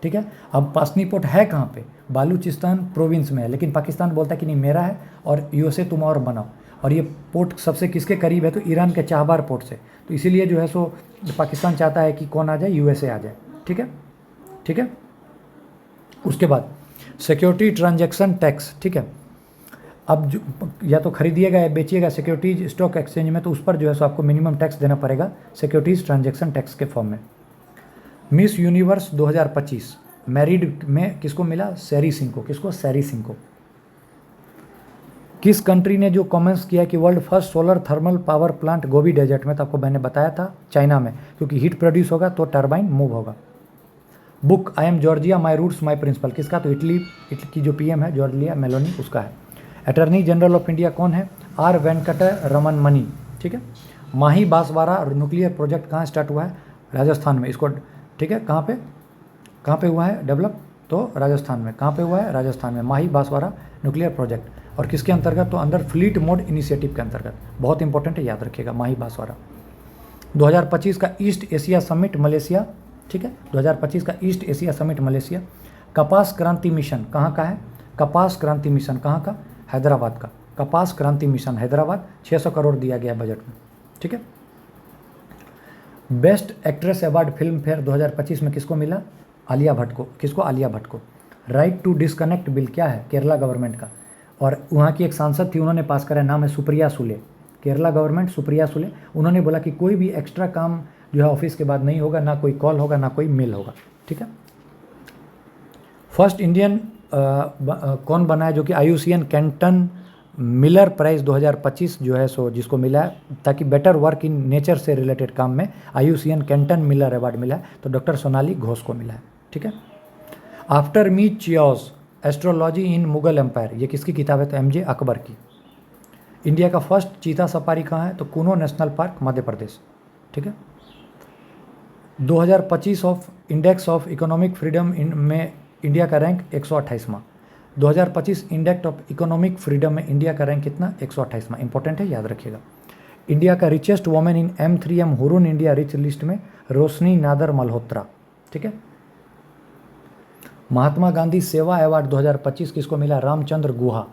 ठीक है। अब पासनी पोर्ट है कहाँ पे? बालूचिस्तान प्रोविंस में है, लेकिन पाकिस्तान बोलता है कि नहीं मेरा है और USA तुम और बनाओ। और ये पोर्ट सबसे किसके करीब है? तो ईरान के चाहबार पोर्ट से। तो इसीलिए जो है सो पाकिस्तान चाहता है कि कौन आ जाए? USA आ जाए, ठीक है, ठीक है। उसके बाद सिक्योरिटी ट्रांजैक्शन टैक्स, ठीक है। अब जो या तो खरीदिएगा या बेचिएगा सिक्योरिटीज स्टॉक एक्सचेंज में, तो उस पर जो है सो आपको मिनिमम टैक्स देना पड़ेगा सिक्योरिटीज ट्रांजैक्शन टैक्स के फॉर्म में। मिस यूनिवर्स 2025 मैरिड में किसको मिला? सैरी सिंह को। किसको? सैरी सिंह को। किस कंट्री ने जो कमेंट्स किया कि world first solar thermal power plant Gobi desert में? तो आपको मैंने बताया था चाइना में, क्योंकि हीट प्रोड्यूस होगा तो टर्बाइन मूव होगा। Book I am Giorgia my roots my principle किसका? तो इटली की जो PM है जॉर्जिया मेलोनी, उसका है। अटर्नी जनरल ऑफ इंडिया कौन है? R वेंकट रमन मनी, ठीक है। माही बांसवाड़ा न्यूक्लियर प्रोजेक्ट कहाँ स्टार्ट हुआ है? राजस्थान में, इसको, ठीक है। कहाँ पे हुआ है डेवलप? तो राजस्थान में। कहाँ पे हुआ है? राजस्थान में, माही बांसवाड़ा न्यूक्लियर प्रोजेक्ट। और किसके अंतर्गत? तो अंदर फ्लीट मोड इनिशिएटिव के अंतर्गत। बहुत इंपॉर्टेंट है, याद रखिएगा, माही बांसवाड़ा। 2025 का ईस्ट एशिया समिट मलेशिया, ठीक है, 2025 का ईस्ट एशिया समिट मलेशिया। कपास क्रांति मिशन कहाँ का है? कपास क्रांति मिशन कहाँ का? हैदराबाद का। कपास क्रांति मिशन हैदराबाद, 600 करोड़ दिया गया बजट में, ठीक है। Best actress award film fair 2025 में किसको मिला? आलिया भट्ट को। किसको? आलिया भट्ट को। राइट टू डिस्कनेक्ट बिल क्या है? केरला गवर्नमेंट का। और वहाँ की एक सांसद थी, उन्होंने पास करा, नाम है सुप्रिया सुले। केरला गवर्नमेंट, सुप्रिया सुले, उन्होंने बोला कि कोई भी एक्स्ट्रा काम जो है ऑफिस के बाद नहीं होगा, ना कोई कॉल होगा, ना कोई मेल होगा, ठीक है। फर्स्ट इंडियन कौन बना है जो कि आईयूसीएन कैंटन मिलर प्राइज़ 2025 जो है सो जिसको मिला है, ताकि बेटर वर्क इन नेचर से रिलेटेड काम में आईयूसीएन कैंटन मिलर अवार्ड मिला है, तो डॉक्टर सोनाली घोष को मिला है। ठीक है। आफ्टर मी चियोज एस्ट्रोलॉजी इन मुगल एम्पायर, ये किसकी किताब है? तो एमजे अकबर की। इंडिया का फर्स्ट चीता सफारी कहाँ है? तो कूनो नेशनल पार्क, मध्य प्रदेश। ठीक है। 2025 of index of economic freedom में इंडिया का रैंक 128वां। 2025 इंडेक्स ऑफ इकोनॉमिक फ्रीडम में इंडिया का रैंक कितना? 128वां। इंपॉर्टेंट है, याद रखिएगा। इंडिया का richest women in M3M Hurun India rich list में रोशनी नादर मल्होत्रा। ठीक है। महात्मा गांधी सेवा अवार्ड 2025 किसको मिला? रामचंद्र गुहा।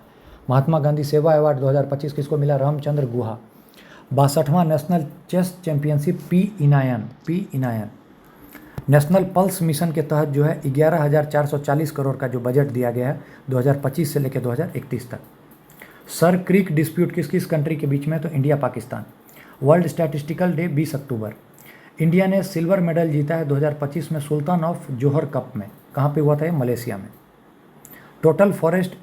महात्मा गांधी सेवा अवार्ड 2025 किसको मिला? रामचंद्र गुहा। 62वां नेशनल चेस चैंपियनशिप पी इनायन नेशनल पल्स मिशन के तहत जो है 11,440 करोड़ का जो बजट दिया गया है 2025 से लेकर 2031 तक। सर क्रीक डिस्प्यूट किस किस कंट्री के बीच में? तो India Pakistan. World statistical day 20 अक्टूबर। इंडिया ने सिल्वर मेडल जीता है 2025 में सुल्तान ऑफ जोहर कप में। कहाँ पे हुआ था ये? मलेशिया में। टोटल फॉरेस्ट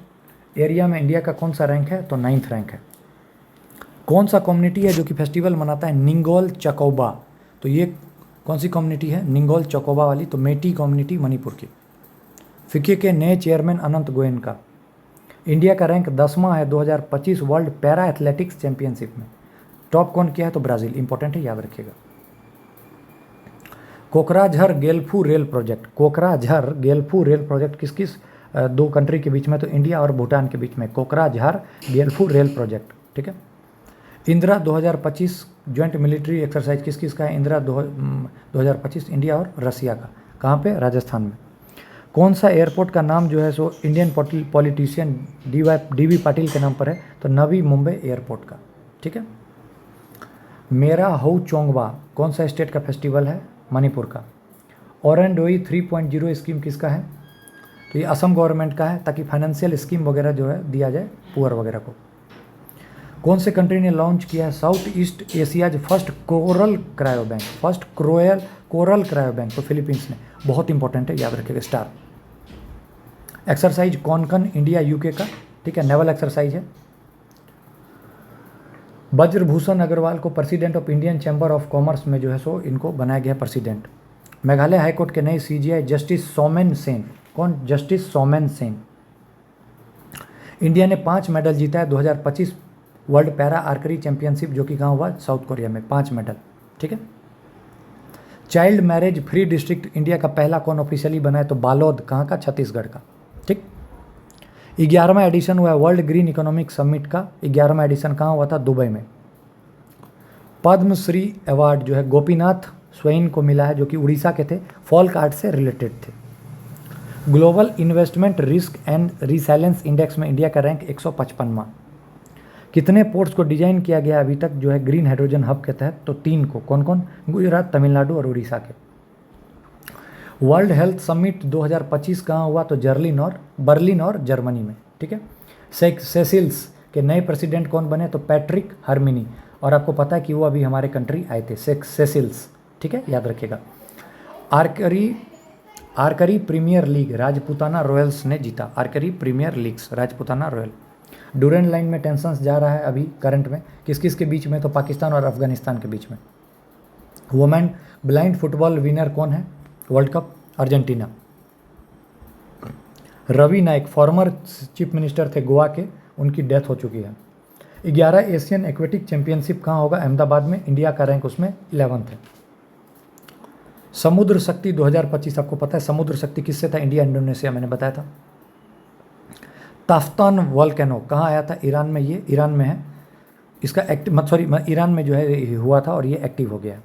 एरिया में इंडिया का कौन सा रैंक है? तो 9th रैंक है। कौन सा कम्युनिटी है जो कि फेस्टिवल मनाता है? निंगोल चकोबा। तो ये कौन सी कम्युनिटी है? निंगोल चकोबा वाली। तो मेटी कम्युनिटी मणिपुर की। फिक्की के नए चेयरमैन अनंत गोयनका। इंडिया का रैंक 10वां है 2025 वर्ल्ड पैरा एथलेटिक्स चैंपियनशिप में। टॉप कौन किया है? तो ब्राज़ील। इंपॉर्टेंट है, याद रखिएगा। Kokrajhar Gelephu rail project. Kokrajhar Gelephu rail project किस किस दो कंट्री के बीच में? तो इंडिया और भूटान के बीच में कोकराझार गेलफू रेल प्रोजेक्ट। ठीक है। इंदिरा 2025 ज्वाइंट मिलिट्री एक्सरसाइज किस किस का है? इंदिरा 2025 इंडिया और रसिया का। कहाँ पे? राजस्थान में। कौन सा एयरपोर्ट का नाम जो है so Indian politician DV Patil के नाम पर है? तो नवी मुंबई एयरपोर्ट का। ठीक है। मेरा हऊ चोंगवा कौन सा स्टेट का फेस्टिवल है? मणिपुर का। ओरेंडोई 3.0 स्कीम किसका है? तो ये असम गवर्नमेंट का है, ताकि फाइनेंशियल स्कीम वगैरह जो है दिया जाए पुअर वगैरह को। कौन से कंट्री ने लॉन्च किया है south east Asia's first coral cryo bank? First coral cryo bank, तो फिलीपींस ने। बहुत इंपॉर्टेंट है, याद रखिएगा। Star exercise Konkan India UK का। ठीक है। नेवल एक्सरसाइज है। ब्रजभूषण अग्रवाल को president of Indian chamber of commerce में जो है सो इनको बनाया गया प्रेसिडेंट। मेघालय हाईकोर्ट के नए CGI जस्टिस सोमेन सेन। कौन? जस्टिस सोमेन सेन। इंडिया ने 5 मेडल जीता है 2025 वर्ल्ड पैरा आर्करी चैंपियनशिप, जो कि कहाँ हुआ? साउथ कोरिया में। 5 मेडल। ठीक है। Child marriage free district India का पहला कौन ऑफिशियली बना है? तो बालोद। कहाँ का? छत्तीसगढ़ का। ठीक। 11वां एडिशन हुआ है वर्ल्ड ग्रीन इकोनॉमिक समिट का। 11वां एडिशन कहाँ हुआ था? दुबई में। पद्मश्री अवार्ड जो है गोपीनाथ स्वैन को मिला है, जो कि उड़ीसा के थे, फोल्क आर्ट से रिलेटेड थे। Global investment risk and resilience index में इंडिया का रैंक 155वां। कितने पोर्ट्स को डिजाइन किया गया अभी तक जो है ग्रीन हाइड्रोजन हब के तहत? तो 3 को। कौन कौन? गुजरात, तमिलनाडु और उड़ीसा के। वर्ल्ड हेल्थ समिट 2025 कहाँ हुआ? तो बर्लिन और जर्मनी में। ठीक है। सेसिल्स के नए प्रेसिडेंट कौन बने? तो पैट्रिक हर्मिनी। और आपको पता है कि वो अभी हमारे कंट्री आए थे, सेसिल्स। ठीक है, याद रखिएगा। Archery premier league Rajputana royals ने जीता। Archery premier leagues Rajputana royal. Durand line में टेंशंस जा रहा है अभी करंट में, किस किस के बीच में? तो पाकिस्तान और अफगानिस्तान के बीच में। वुमेन ब्लाइंड फुटबॉल विनर कौन है वर्ल्ड कप? अर्जेंटीना। रवि नायक फॉर्मर चीफ मिनिस्टर थे गोवा के, उनकी डेथ हो चुकी है। 11 एशियन एक्वेटिक चैंपियनशिप कहाँ होगा? अहमदाबाद में। इंडिया का रैंक उसमें 11th है। समुद्र शक्ति 2025 आपको पता है समुद्र शक्ति किससे था? इंडिया इंडोनेशिया, मैंने बताया था। ताफ्तान वॉल्केनो कहाँ आया था? ईरान में। ये ईरान में है। इसका ईरान में जो है हुआ था और ये एक्टिव हो गया।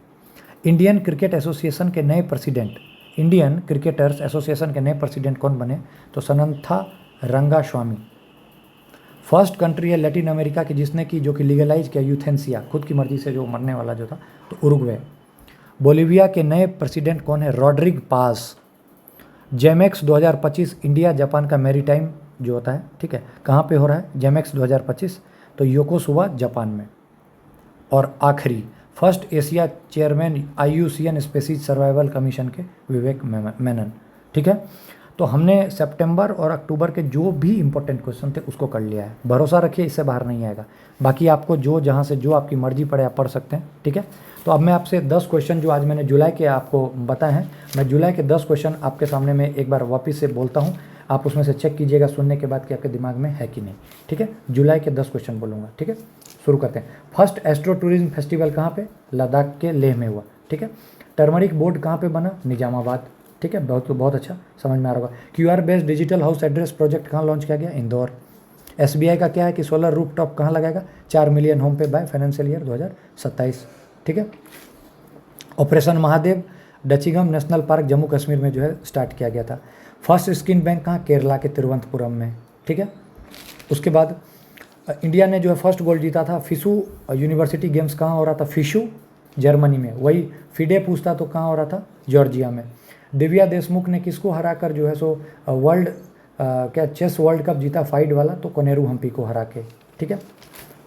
इंडियन क्रिकेट एसोसिएशन के नए प्रेसिडेंट, इंडियन क्रिकेटर्स एसोसिएशन के नए प्रेसिडेंट कौन बने? तो सनंथा रंगास्वामी। फर्स्ट कंट्री है लैटिन अमेरिका की जिसने की जो कि लीगलाइज किया यूथेंसिया, खुद की मर्जी से जो मरने वाला जो था, तो उरुग्वे। बोलिविया के नए प्रेसिडेंट कौन है? रॉड्रिग पास। जेमेक्स 2025 इंडिया जापान का मैरीटाइम जो होता है, ठीक है, कहाँ पे हो रहा है जेमेक्स 2025? तो योकोसुवा जापान में। और आखिरी first Asia chairman IUCN species survival commission के विवेक मेनन। ठीक है। तो हमने सितंबर और अक्टूबर के जो भी इंपॉर्टेंट क्वेश्चन थे उसको कर लिया है। भरोसा रखिए, इससे बाहर नहीं आएगा। बाकी आपको जो जहाँ से जो आपकी मर्जी पड़े आप पढ़ सकते हैं, ठीक है। तो अब मैं आपसे 10 क्वेश्चन जो आज मैंने जुलाई के आपको बताए हैं, मैं जुलाई के 10 क्वेश्चन आपके सामने में एक बार वापस से बोलता हूँ, आप उसमें से चेक कीजिएगा सुनने के बाद कि आपके दिमाग में है कि नहीं, ठीक है। जुलाई के 10 क्वेश्चन बोलूँगा, ठीक है। शुरू करते हैं। फर्स्ट एस्ट्रो टूरिज्म फेस्टिवल कहाँ पे? लद्दाख के लेह में हुआ, ठीक है। टर्मरिक बोर्ड कहाँ पे बना? निजामाबाद, ठीक है। बहुत अच्छा, समझ में आ रहा होगा। QR based digital house address project कहाँ लॉन्च किया गया? इंदौर। SBI का क्या है कि सोलर रूफ टॉप कहाँ लगाएगा? 4 मिलियन होम पे बाय फाइनेंशियल ईयर 2027, ठीक है। Operation Mahadev Dachigam national park Jammu Kashmir में जो है स्टार्ट किया गया था। फर्स्ट स्किन बैंक कहाँ? केरला के तिरुवनंतपुरम में, ठीक है। उसके बाद इंडिया ने जो है फर्स्ट गोल्ड जीता था फिशु यूनिवर्सिटी गेम्स कहाँ हो रहा था? फिशु जर्मनी में। वही फिडे पूछता तो कहाँ हो रहा था? जॉर्जिया में। दिव्या देशमुख ने किसको हराकर जो है सो वर्ल्ड क्या चेस वर्ल्ड कप जीता फाइट वाला? तो कोनेरू हम्पी को हरा के, ठीक है।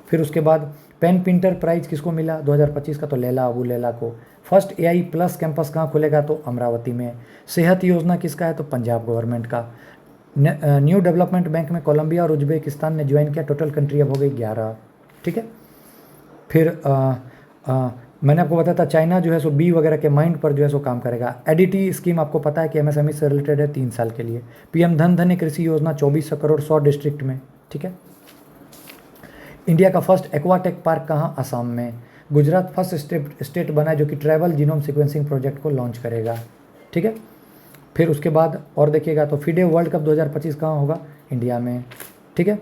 फिर उसके बाद पेन पिंटर प्राइज किसको मिला 2025 का? तो लैला अबू लैला को। फर्स्ट AI प्लस कैंपस कहाँ खुलेगा? तो अमरावती में। सेहत योजना किसका है? तो पंजाब गवर्नमेंट का। न्यू डेवलपमेंट बैंक में कोलंबिया और उज्बेकिस्तान ने ज्वाइन किया। टोटल कंट्री अब हो गई 11, ठीक है। फिर मैंने आपको बताया था चाइना जो है सो बी वगैरह के माइंड पर जो है सो काम करेगा। एडीटी स्कीम आपको पता है कि MSME से रिलेटेड है, 3 साल के लिए। PM धन धन कृषि योजना 2400 करोड़ 100 डिस्ट्रिक्ट में, ठीक है। इंडिया का फर्स्ट एक्वाटेक पार्क कहाँ? असम में। गुजरात फर्स्ट स्टेट बना है जो कि ट्राइबल जीनोम सीक्वेंसिंग प्रोजेक्ट को लॉन्च करेगा, ठीक है। फिर उसके बाद और देखिएगा तो फिडे वर्ल्ड कप 2025 कहाँ होगा? इंडिया में, ठीक है।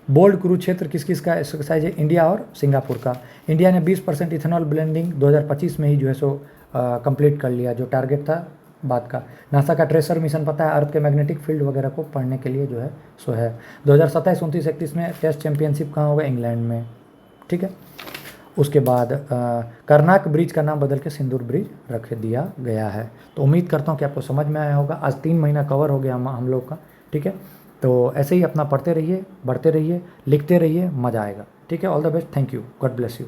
बोल्ड कुरुक्षेत्र किस किस का एक्सरसाइज है? इंडिया और सिंगापुर का। इंडिया ने 20% इथेनॉल ब्लेंडिंग 2025 में ही जो है सो कंप्लीट कर लिया, जो टारगेट था बात का। नासा का ट्रेसर मिशन पता है अर्थ के मैग्नेटिक फील्ड वगैरह को पढ़ने के लिए जो है सो है। 2027, 29, 31 में टेस्ट चैंपियनशिप कहाँ होगा? इंग्लैंड में, ठीक है। उसके बाद कर्नाक ब्रिज का नाम बदल के सिंदूर ब्रिज रख दिया गया है। तो उम्मीद करता हूँ कि आपको समझ में आया होगा। आज 3 महीना कवर हो गया हम लोग का, ठीक है। तो ऐसे ही अपना पढ़ते रहिए, बढ़ते रहिए, लिखते रहिए, मज़ा आएगा, ठीक है। All the best, thank you, God bless you.